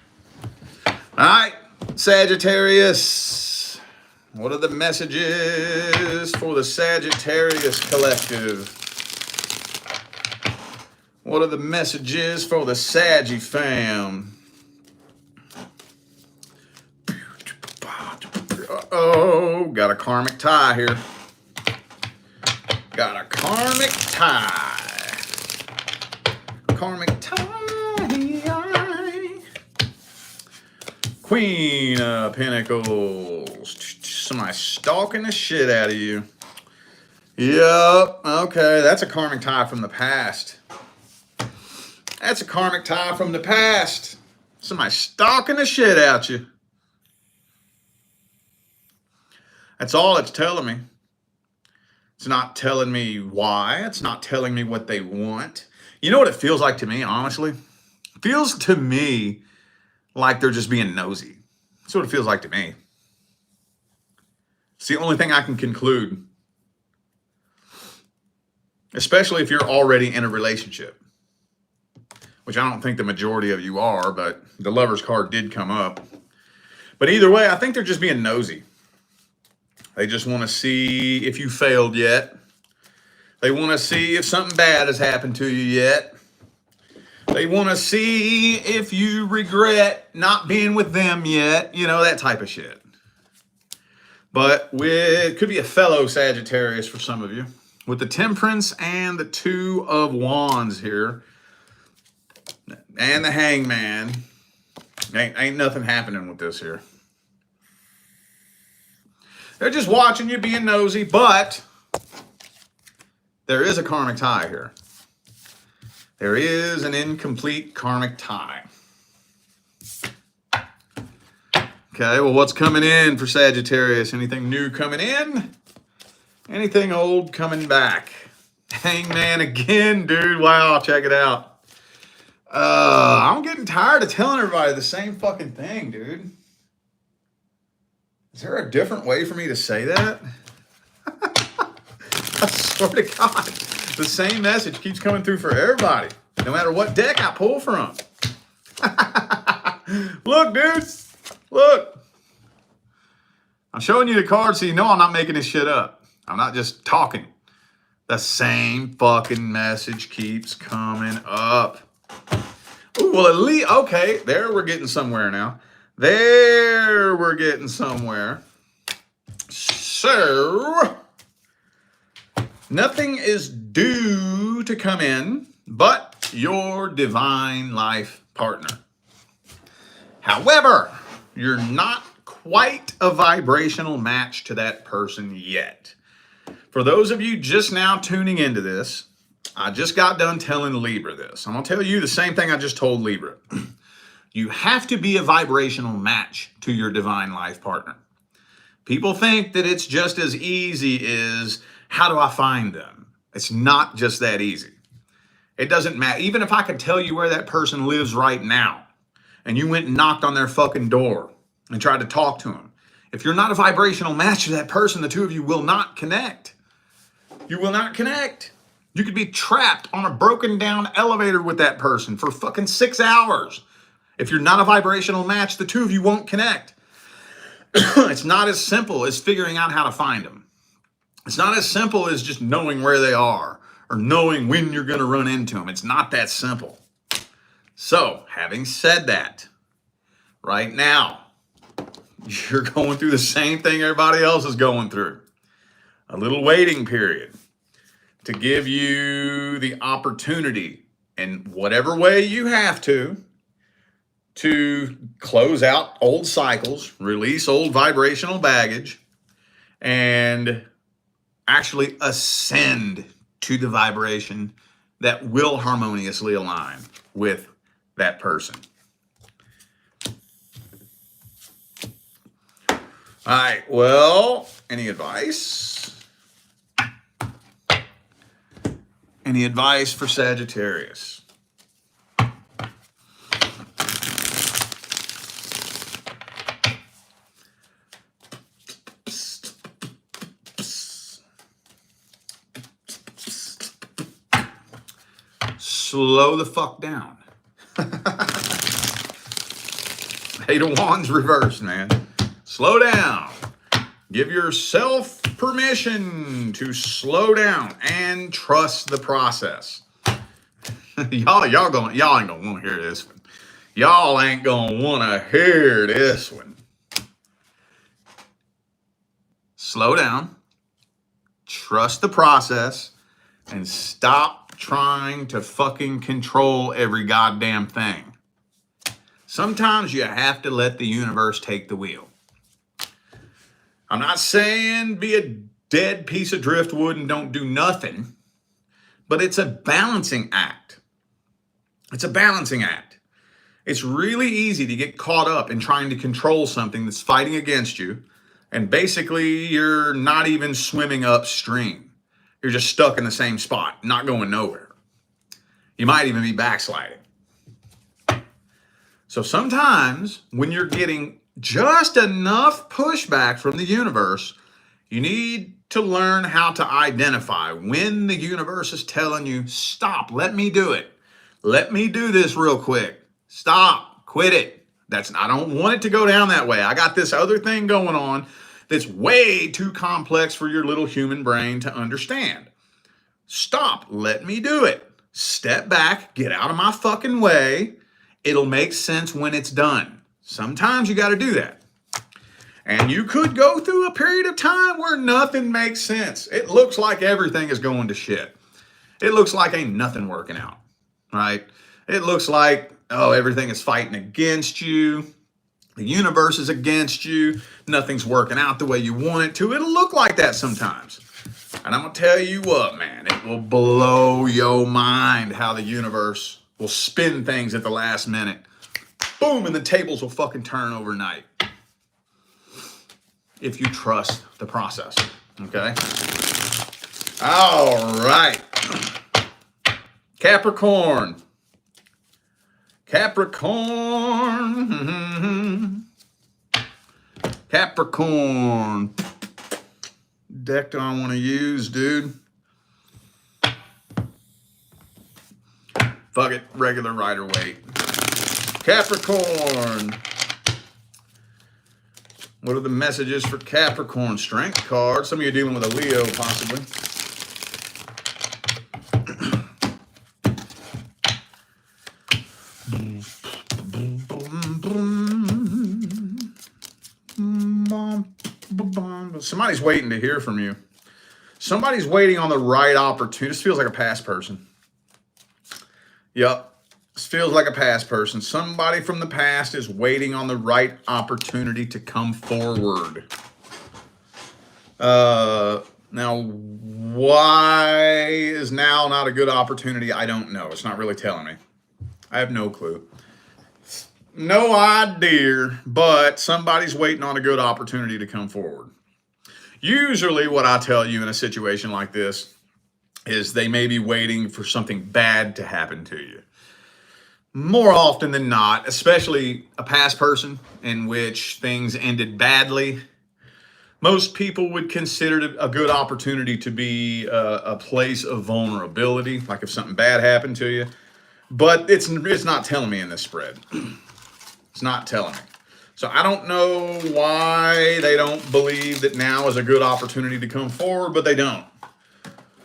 right, Sagittarius. What are the messages for the Sagittarius collective? What are the messages for the Saggy fam? Uh-oh, got a karmic tie here. got a karmic tie. Karmic tie. Queen of Pentacles. Somebody stalking the shit out of you. Yep. Okay, that's a karmic tie from the past. That's a karmic tie from the past. Somebody stalking the shit out you. That's all it's telling me. It's not telling me why. It's not telling me what they want. You know what it feels like to me, honestly? It feels to me like they're just being nosy. That's what it feels like to me. It's the only thing I can conclude. Especially if you're already in a relationship. Which I don't think the majority of you are, but the Lover's card did come up. But either way, I think they're just being nosy. They just want to see if you failed yet. They want to see if something bad has happened to you yet. They want to see if you regret not being with them yet. You know, that type of shit. But it could be a fellow Sagittarius for some of you. With the Temperance and the Two of Wands here. And the Hangman. Ain't nothing happening with this here. They're just watching you being nosy, but there is a karmic tie here. There is an incomplete karmic tie. Okay, well, what's coming in for Sagittarius? Anything new coming in? Anything old coming back? Hangman again, dude. Wow, check it out. I'm getting tired of telling everybody the same fucking thing, dude. Is there a different way for me to say that? I swear to God, the same message keeps coming through for everybody, no matter what deck I pull from. Look, dude. Look. I'm showing you the cards so you know I'm not making this shit up. I'm not just talking. The same fucking message keeps coming up. Ooh, well, at least, okay, there we're getting somewhere now. There we're getting somewhere. So, nothing is due to come in but your divine life partner. However, you're not quite a vibrational match to that person yet. For those of you just now tuning into this, I just got done telling Libra this. I'm going to tell you the same thing I just told Libra. You have to be a vibrational match to your divine life partner. People think that it's just as easy as, how do I find them? It's not just that easy. It doesn't matter. Even if I could tell you where that person lives right now, and you went and knocked on their fucking door and tried to talk to them, if you're not a vibrational match to that person, the two of you will not connect. You will not connect. You could be trapped on a broken down elevator with that person for fucking 6 hours. If you're not a vibrational match, the two of you won't connect. It's not as simple as figuring out how to find them. It's not as simple as just knowing where they are or knowing when you're going to run into them. It's not that simple. So, having said that, right now, you're going through the same thing everybody else is going through. A little waiting period to give you the opportunity in whatever way you have to close out old cycles, release old vibrational baggage, and actually ascend to the vibration that will harmoniously align with that person. All right, well, any advice? Any advice for Sagittarius? Slow the fuck down. Eight of Wands reversed, man. Slow down. Give yourself permission to slow down and trust the process. Y'all ain't gonna want to hear this one. Y'all ain't gonna want to hear this one. Slow down. trust the process and stop trying to fucking control every goddamn thing. Sometimes you have to let the universe take the wheel. I'm not saying be a dead piece of driftwood and don't do nothing, but it's a balancing act. It's a balancing act. It's really easy to get caught up in trying to control something that's fighting against you, and basically you're not even swimming upstream. You're just stuck in the same spot, not going nowhere. You might even be backsliding. So sometimes when you're getting just enough pushback from the universe, you need to learn how to identify when the universe is telling you, stop, let me do it. Let me do this real quick. Stop, quit it. I don't want it to go down that way. I got this other thing going on that's way too complex for your little human brain to understand. Stop, let me do it. Step back, get out of my fucking way. It'll make sense when it's done. Sometimes you got to do that. And you could go through a period of time where nothing makes sense. It looks like everything is going to shit. It looks like ain't nothing working out, right? It looks like, oh, everything is fighting against you. The universe is against you. Nothing's working out the way you want it to. It'll look like that sometimes. And I'm going to tell you what, man, it will blow your mind how the universe will spin things at the last minute. Boom, and the tables will fucking turn overnight. If you trust the process, okay? All right. Capricorn. Capricorn. Capricorn. Deck do I want to use, dude? Fuck it, regular rider weight. Capricorn. What are the messages for Capricorn? Strength card. Some of you are dealing with a Leo, possibly. Somebody's waiting to hear from you. Somebody's waiting on the right opportunity. This feels like a past person. Yep. This feels like a past person. Somebody from the past is waiting on the right opportunity to come forward. Now, why is now not a good opportunity? I don't know. It's not really telling me. I have no clue. No idea, but somebody's waiting on a good opportunity to come forward. Usually what I tell you in a situation like this is they may be waiting for something bad to happen to you. More often than not, especially a past person in which things ended badly, most people would consider it a good opportunity to be a place of vulnerability, like if something bad happened to you. But it's not telling me in this spread. It's not telling me. So I don't know why they don't believe that now is a good opportunity to come forward, but they don't.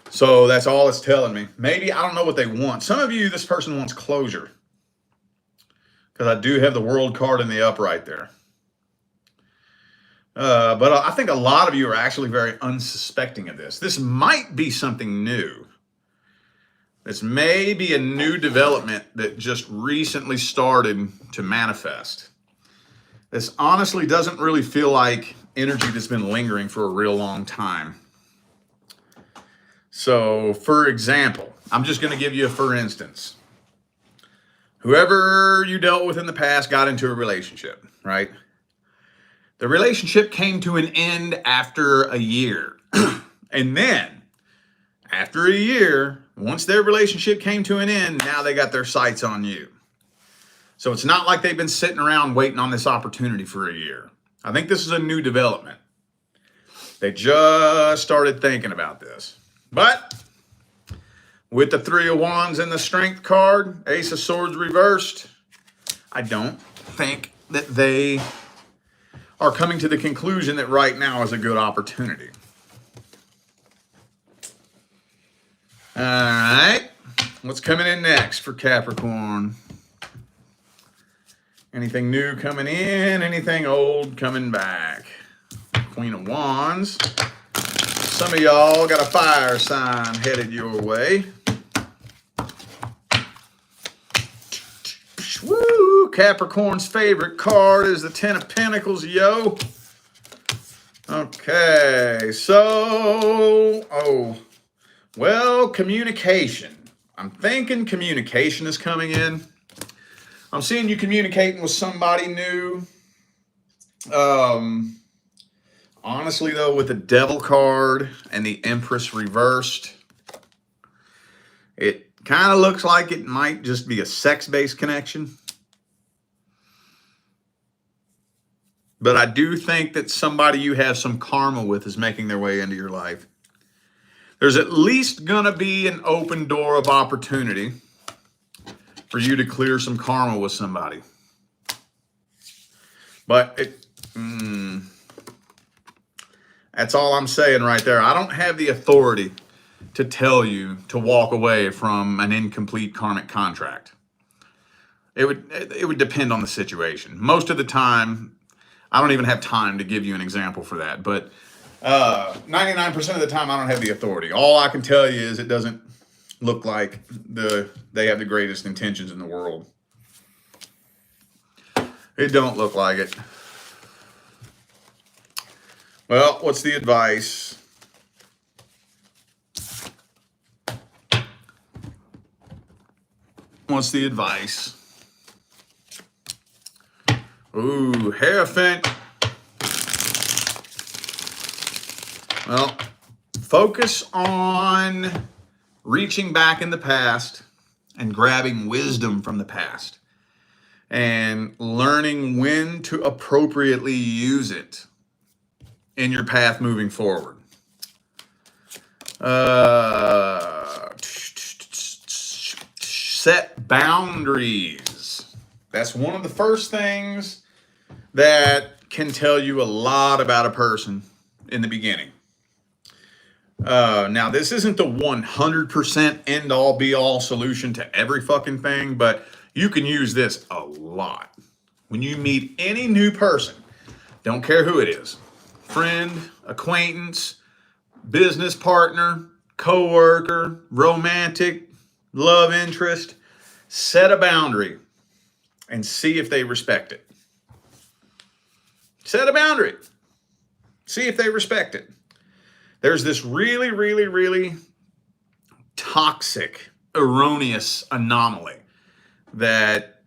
So that's all it's telling me. Maybe, I don't know what they want. Some of you, this person wants closure. Because I do have the World card in the upright there. But I think a lot of you are actually very unsuspecting of this. This might be something new. This may be a new development that just recently started to manifest. This honestly doesn't really feel like energy that's been lingering for a real long time. So, for example, I'm just going to give you a for instance. Whoever you dealt with in the past got into a relationship, right? The relationship came to an end after a year. And then, after a year, once their relationship came to an end, now they got their sights on you. So it's not like they've been sitting around waiting on this opportunity for a year. I think this is a new development. They just started thinking about this. But with the Three of Wands and the Strength card, Ace of Swords reversed, I don't think that they are coming to the conclusion that right now is a good opportunity. All right. What's coming in next for Capricorn? Anything new coming in? Anything old coming back? Queen of Wands. Some of y'all got a fire sign headed your way. Woo! Capricorn's favorite card is the Ten of Pentacles, yo. Okay, so, well, communication. I'm thinking communication is coming in. I'm seeing you communicating with somebody new. Honestly, though, with the Devil card and the Empress reversed, it kind of looks like it might just be a sex-based connection. But I do think that somebody you have some karma with is making their way into your life. There's at least going to be an open door of opportunity for you to clear some karma with somebody. But that's all I'm saying right there. I don't have the authority to tell you to walk away from an incomplete karmic contract. It would depend on the situation. Most of the time, I don't even have time to give you an example for that. But 99% of the time, I don't have the authority. All I can tell you is it doesn't look like they have the greatest intentions in the world. It don't look like it. Well, what's the advice? What's the advice? Ooh, Hierophant. Well, focus on reaching back in the past and grabbing wisdom from the past and learning when to appropriately use it in your path moving forward. Set boundaries. That's one of the first things that can tell you a lot about a person in the beginning. Now, this isn't the 100% end-all be-all solution to every fucking thing, but you can use this a lot. When you meet any new person, don't care who it is, friend, acquaintance, business partner, coworker, romantic, love interest, set a boundary and see if they respect it. Set a boundary. See if they respect it. There's this really, really, really toxic, erroneous anomaly that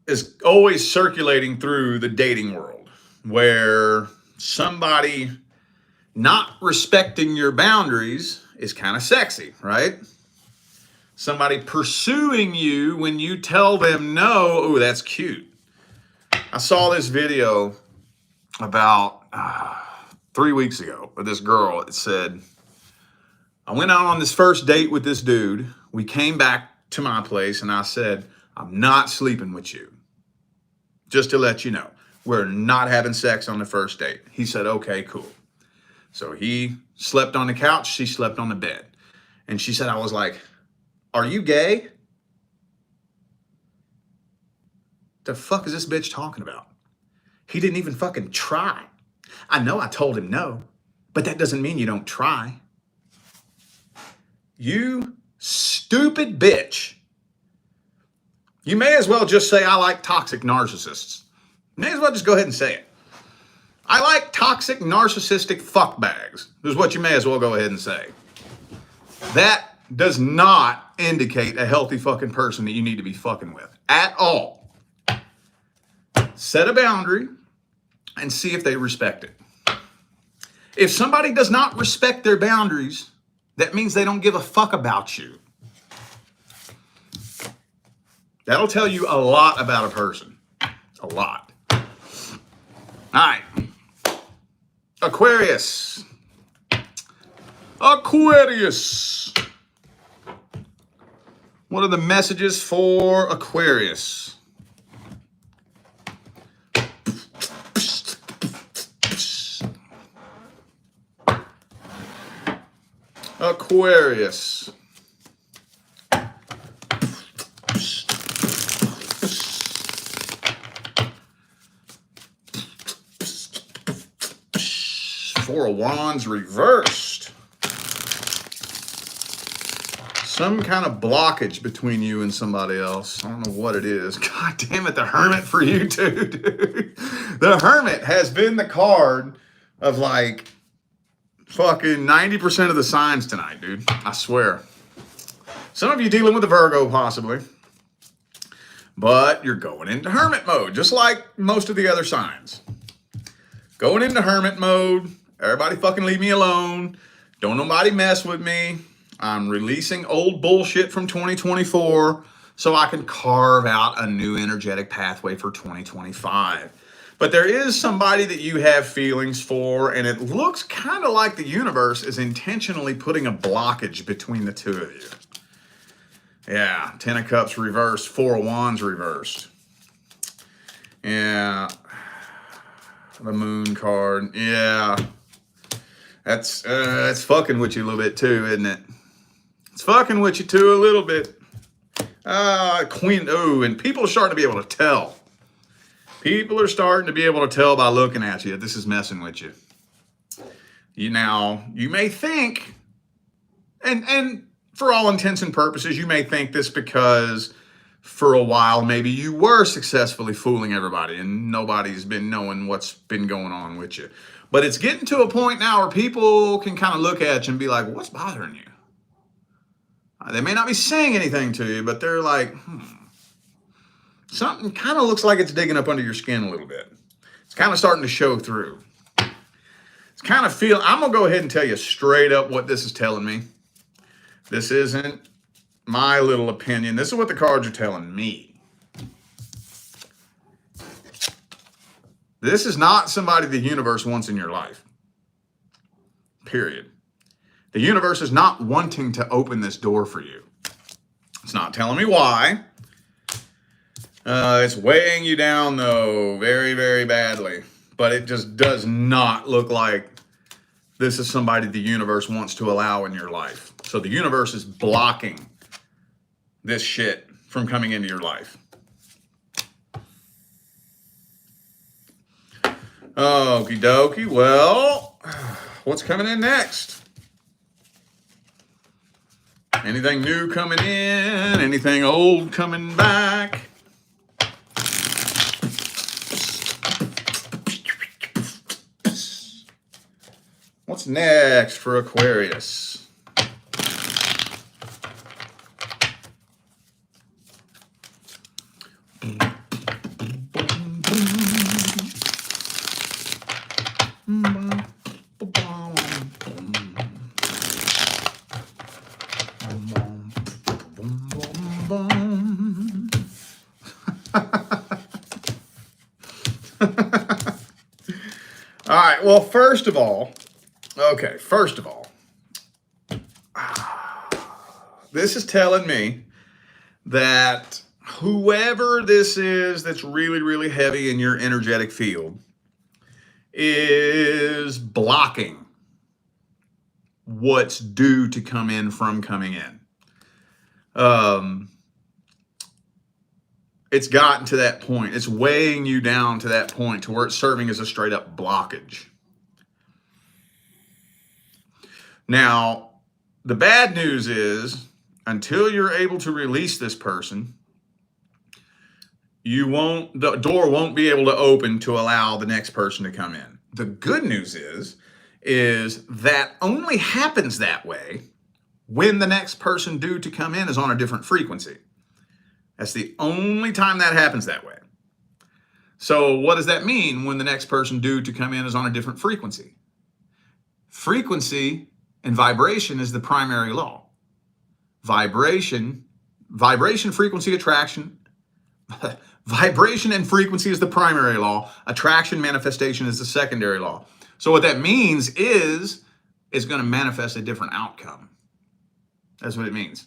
is always circulating through the dating world, where somebody not respecting your boundaries is kind of sexy, right? Somebody pursuing you when you tell them no, oh, that's cute. I saw this video about 3 weeks ago with this girl. It said, I went out on this first date with this dude. We came back to my place and I said, I'm not sleeping with you. Just to let you know, we're not having sex on the first date. He said, okay, cool. So he slept on the couch. She slept on the bed. And she said, I was like, are you gay? The fuck is this bitch talking about? He didn't even fucking try. I know I told him no, but that doesn't mean you don't try. You stupid bitch. You may as well just say, I like toxic narcissists. You may as well just go ahead and say it. I like toxic narcissistic fuckbags, is what you may as well go ahead and say. That does not indicate a healthy fucking person that you need to be fucking with at all. Set a boundary and see if they respect it. If somebody does not respect their boundaries, that means they don't give a fuck about you. That'll tell you a lot about a person. A lot. All right. Aquarius. Aquarius. What are the messages for Aquarius? Aquarius. Four of Wands reversed. Some kind of blockage between you and somebody else. I don't know what it is. God damn it, the Hermit for you too, dude. The Hermit has been the card of like fucking 90% of the signs tonight, dude. I swear. Some of you dealing with the Virgo possibly. But you're going into Hermit mode, just like most of the other signs. Going into Hermit mode. Everybody fucking leave me alone. Don't nobody mess with me. I'm releasing old bullshit from 2024 so I can carve out a new energetic pathway for 2025. But there is somebody that you have feelings for, and it looks kind of like the universe is intentionally putting a blockage between the two of you. Yeah, Ten of Cups reversed, Four of Wands reversed. Yeah, the Moon card. Yeah, that's fucking with you a little bit too, isn't it? It's fucking with you too a little bit. Queen, oh, and people are starting to be able to tell. People are starting to be able to tell by looking at you. This is messing with you. You may think, and for all intents and purposes, you may think this because for a while, maybe you were successfully fooling everybody and nobody's been knowing what's been going on with you. But it's getting to a point now where people can kind of look at you and be like, what's bothering you? They may not be saying anything to you, but they're like, something kind of looks like it's digging up under your skin a little bit. It's kind of starting to show through. It's kind of I'm going to go ahead and tell you straight up what this is telling me. This isn't my little opinion. This is what the cards are telling me. This is not somebody the universe wants in your life. Period. The universe is not wanting to open this door for you. It's not telling me why. It's weighing you down, though, very, very badly. But it just does not look like this is somebody the universe wants to allow in your life. So the universe is blocking this shit from coming into your life. Okie dokie. Well, what's coming in next? Anything new coming in? Anything old coming back? What's next for Aquarius? All right, well, first of all, this is telling me that whoever this is that's really, really heavy in your energetic field is blocking what's due to come in from coming in. It's gotten to that point. It's weighing you down to that point to where it's serving as a straight up blockage. Now, the bad news is until you're able to release this person, the door won't be able to open to allow the next person to come in. The good news is that only happens that way when the next person due to come in is on a different frequency. That's the only time that happens that way. So what does that mean when the next person due to come in is on a different frequency? Frequency and vibration is the primary law. Vibration, frequency, attraction. Vibration and frequency is the primary law. Attraction, manifestation is the secondary law. So what that means is it's going to manifest a different outcome. That's what it means.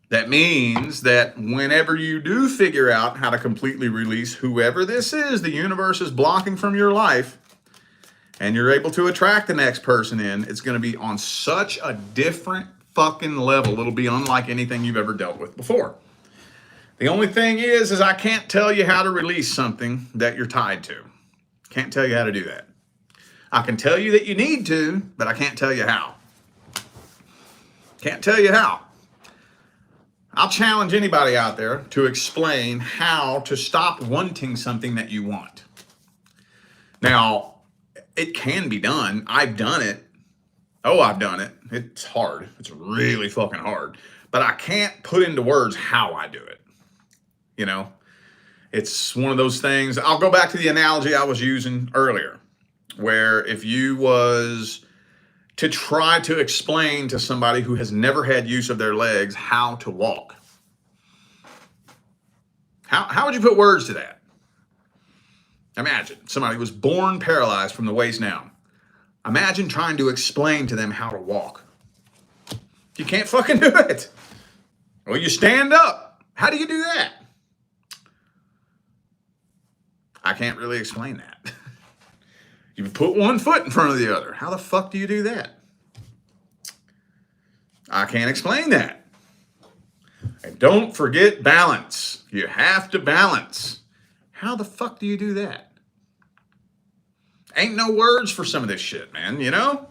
That means that whenever you do figure out how to completely release whoever this is, the universe is blocking from your life, and you're able to attract the next person in, it's going to be on such a different fucking level. It'll be unlike anything you've ever dealt with before. The only thing is I can't tell you how to release something that you're tied to. Can't tell you how to do that. I can tell you that you need to, but I can't tell you how. Can't tell you how. I'll challenge anybody out there to explain how to stop wanting something that you want. Now, it can be done. I've done it. Oh, I've done it. It's hard. It's really fucking hard. But I can't put into words how I do it. You know, it's one of those things. I'll go back to the analogy I was using earlier, where if you was to try to explain to somebody who has never had use of their legs how to walk, how would you put words to that? Imagine somebody was born paralyzed from the waist down. Imagine trying to explain to them how to walk. You can't fucking do it. Well, you stand up. How do you do that? I can't really explain that. You put one foot in front of the other. How the fuck do you do that? I can't explain that. And don't forget balance. You have to balance. How the fuck do you do that? Ain't no words for some of this shit, man, you know?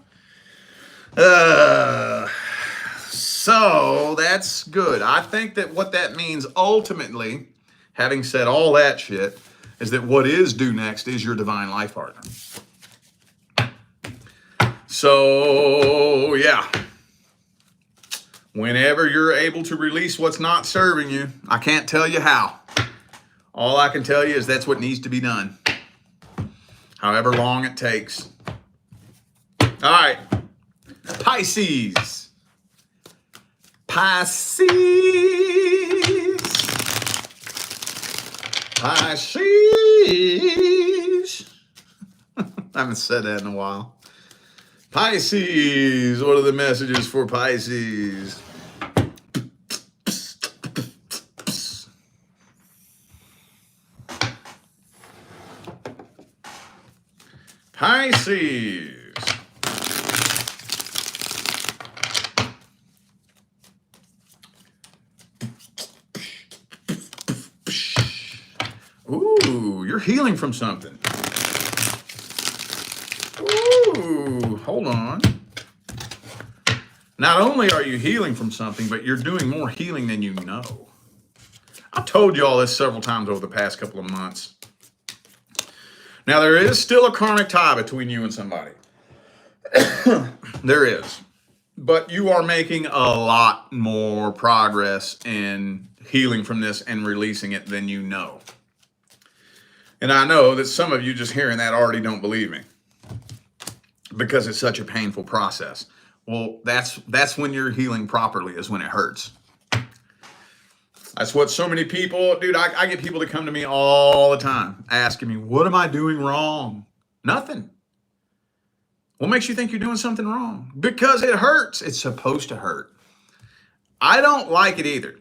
So that's good. I think that what that means ultimately, having said all that shit, is that what is due next is your divine life partner. So, yeah. Whenever you're able to release what's not serving you, I can't tell you how. All I can tell you is that's what needs to be done. However long it takes. All right. Pisces. Pisces. I haven't said that in a while. Pisces. What are the messages for Pisces? Pisces. Ooh, you're healing from something. Ooh, hold on. Not only are you healing from something, but you're doing more healing than you know. I've told you all this several times over the past couple of months. Now, there is still a karmic tie between you and somebody. There is. But you are making a lot more progress in healing from this and releasing it than you know. And I know that some of you just hearing that already don't believe me because it's such a painful process. Well, that's when you're healing properly, is when it hurts. That's what so many people, dude, I get people that come to me all the time asking me, what am I doing wrong? Nothing. What makes you think you're doing something wrong? Because it hurts. It's supposed to hurt. I don't like it either.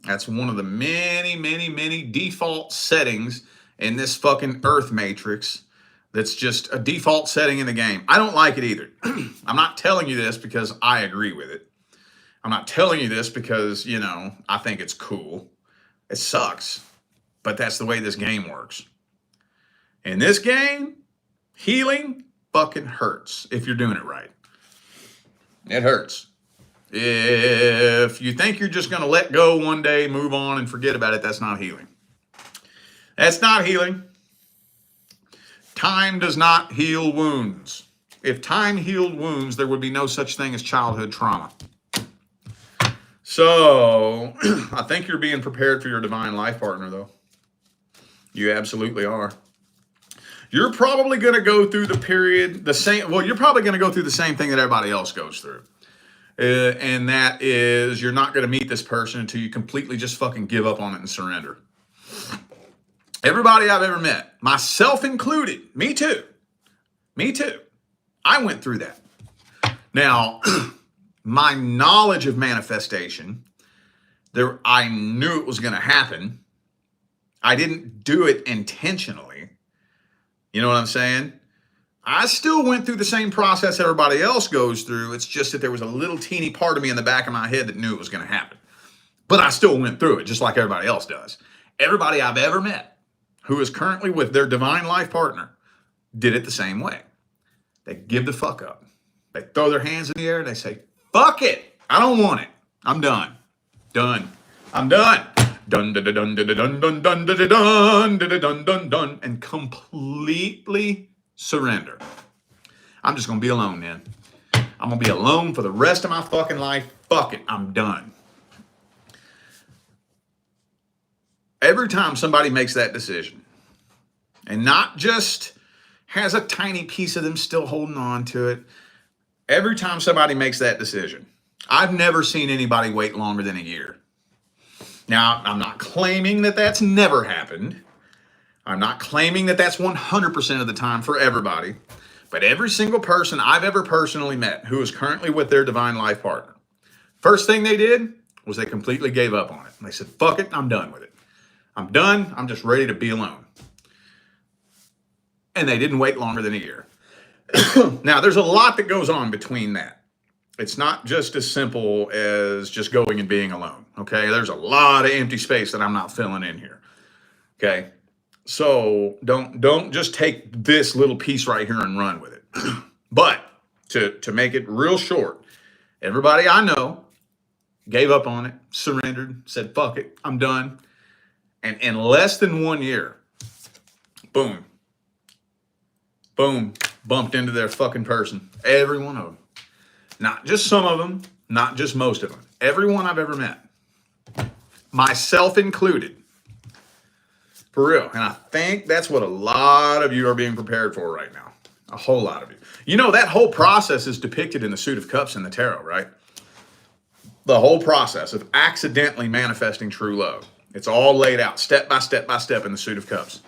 That's one of the many, many, many default settings in this fucking Earth matrix. That's just a default setting in the game. I don't like it either. I'm not telling you this because I agree with it. I'm not telling you this because, you know, I think it's cool. It sucks. But that's the way this game works. In this game, healing fucking hurts if you're doing it right. It hurts. If you think you're just going to let go one day, move on, and forget about it, that's not healing. That's not healing. Time does not heal wounds. If time healed wounds, there would be no such thing as childhood trauma. So, I think you're being prepared for your divine life partner, though. You absolutely are. You're probably going to go through the period, you're probably going to go through the same thing that everybody else goes through. And that is, you're not going to meet this person until you completely just fucking give up on it and surrender. Everybody I've ever met, myself included, me too, I went through that. Now, my knowledge of manifestation, I knew it was going to happen. I didn't do it intentionally. You know what I'm saying? I still went through the same process everybody else goes through. It's just that there was a little teeny part of me in the back of my head that knew it was going to happen. But I still went through it just like everybody else does. Everybody I've ever met who is currently with their divine life partner did it the same way. They give the fuck up. They throw their hands in the air and they say, fuck it. I don't want it. I'm done. Done. I'm done. Dun dun dun dun dun dun dun dun dun dun dun dun dun, and completely surrender. I'm just gonna be alone, man. I'm gonna be alone for the rest of my fucking life. Fuck it. I'm done. Every time somebody makes that decision, and not just has a tiny piece of them still holding on to it, every time somebody makes that decision, I've never seen anybody wait longer than a year. Now, I'm not claiming that that's never happened. I'm not claiming that that's 100% of the time for everybody. But every single person I've ever personally met who is currently with their divine life partner, first thing they did was they completely gave up on it. And they said, fuck it, I'm done with it. I'm done. I'm just ready to be alone. And they didn't wait longer than a year. Now, there's a lot that goes on between that. It's not just as simple as just going and being alone, okay? There's a lot of empty space that I'm not filling in here, okay? So don't just take this little piece right here and run with it. But to make it real short, everybody I know gave up on it, surrendered, said, fuck it, I'm done. And in less than 1 year, boom, bumped into their fucking person. Every one of them. Not just some of them, not just most of them. Everyone I've ever met. Myself included. For real. And I think that's what a lot of you are being prepared for right now. A whole lot of you. You know, that whole process is depicted in the Suit of Cups in the tarot, right? The whole process of accidentally manifesting true love. It's all laid out step by step by step in the Suit of Cups.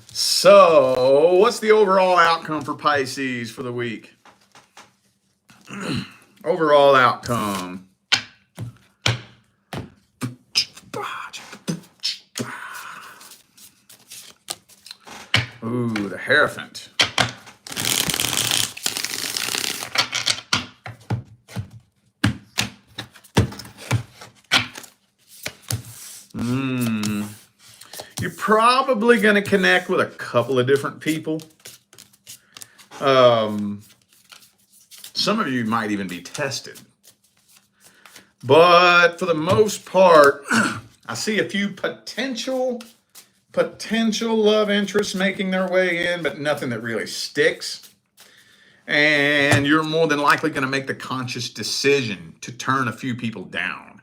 So, what's the overall outcome for Pisces for the week? Overall outcome. Ooh, the Hierophant. You're probably going to connect with a couple of different people. Some of you might even be tested. But for the most part, I see a few potential love interests making their way in, but nothing that really sticks. And you're more than likely going to make the conscious decision to turn a few people down.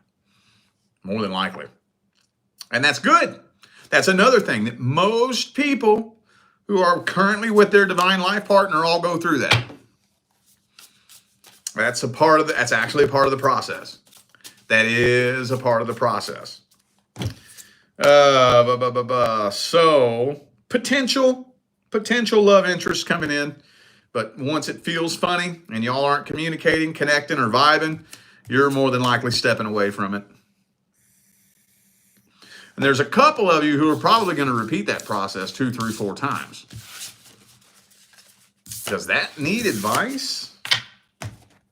More than likely. And that's good. That's another thing that most people who are currently with their divine life partner all go through that. That's actually a part of the process. That is a part of the process. So potential love interest coming in, but once it feels funny and y'all aren't communicating, connecting, or vibing, you're more than likely stepping away from it. And there's a couple of you who are probably going to repeat that process 2, 3, 4 times. Does that need advice?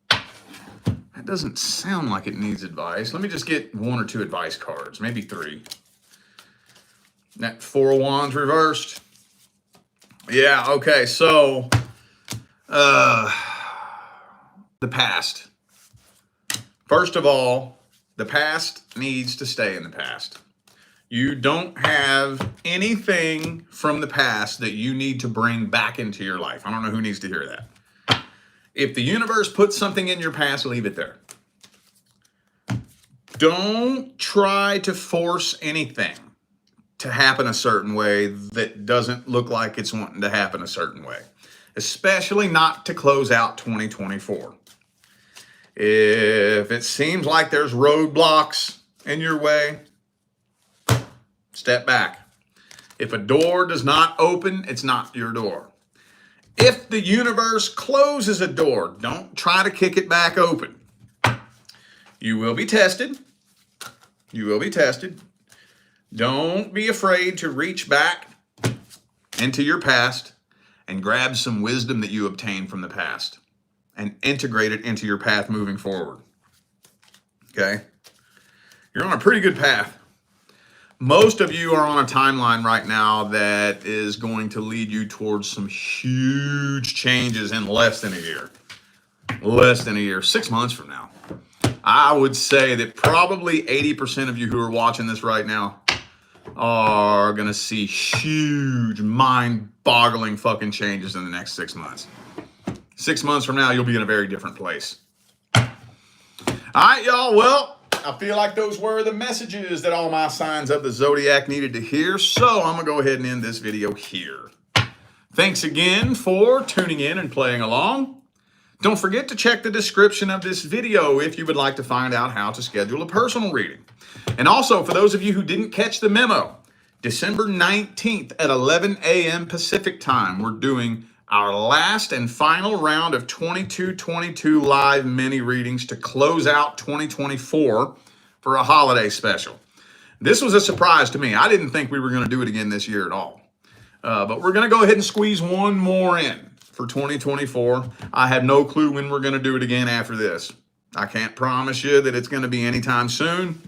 That doesn't sound like it needs advice. Let me just get 1 or 2 advice cards, maybe 3. That 4 of Wands reversed. Yeah, okay, so the past. First of all, the past needs to stay in the past. You don't have anything from the past that you need to bring back into your life. I don't know who needs to hear that. If the universe puts something in your past, leave it there. Don't try to force anything to happen a certain way that doesn't look like it's wanting to happen a certain way. Especially not to close out 2024. If it seems like there's roadblocks in your way, step back. If a door does not open, it's not your door. If the universe closes a door, don't try to kick it back open. You will be tested. You will be tested. Don't be afraid to reach back into your past and grab some wisdom that you obtained from the past and integrate it into your path moving forward. Okay? You're on a pretty good path. Most of you are on a timeline right now that is going to lead you towards some huge changes in less than a year. Less than a year, 6 months from now. I would say that probably 80% of you who are watching this right now are going to see huge, mind-boggling fucking changes in the next 6 months. 6 months from now, you'll be in a very different place. All right, y'all. Well, I feel like those were the messages that all my signs of the zodiac needed to hear, so I'm going to go ahead and end this video here. Thanks again for tuning in and playing along. Don't forget to check the description of this video if you would like to find out how to schedule a personal reading. And also, for those of you who didn't catch the memo, December 19th at 11 a.m. Pacific time, we're doing our last and final round of 2222 live mini readings to close out 2024 for a holiday special. This was a surprise to me. I didn't think we were going to do it again this year at all. But we're going to go ahead and squeeze one more in for 2024. I have no clue when we're going to do it again after this. I can't promise you that it's going to be anytime soon,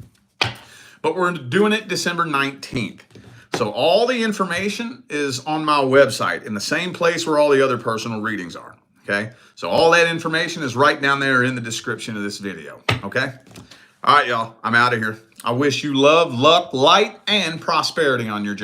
but we're doing it December 19th. So all the information is on my website in the same place where all the other personal readings are, okay? So all that information is right down there in the description of this video, okay? All right, y'all, I'm out of here. I wish you love, luck, light, and prosperity on your journey.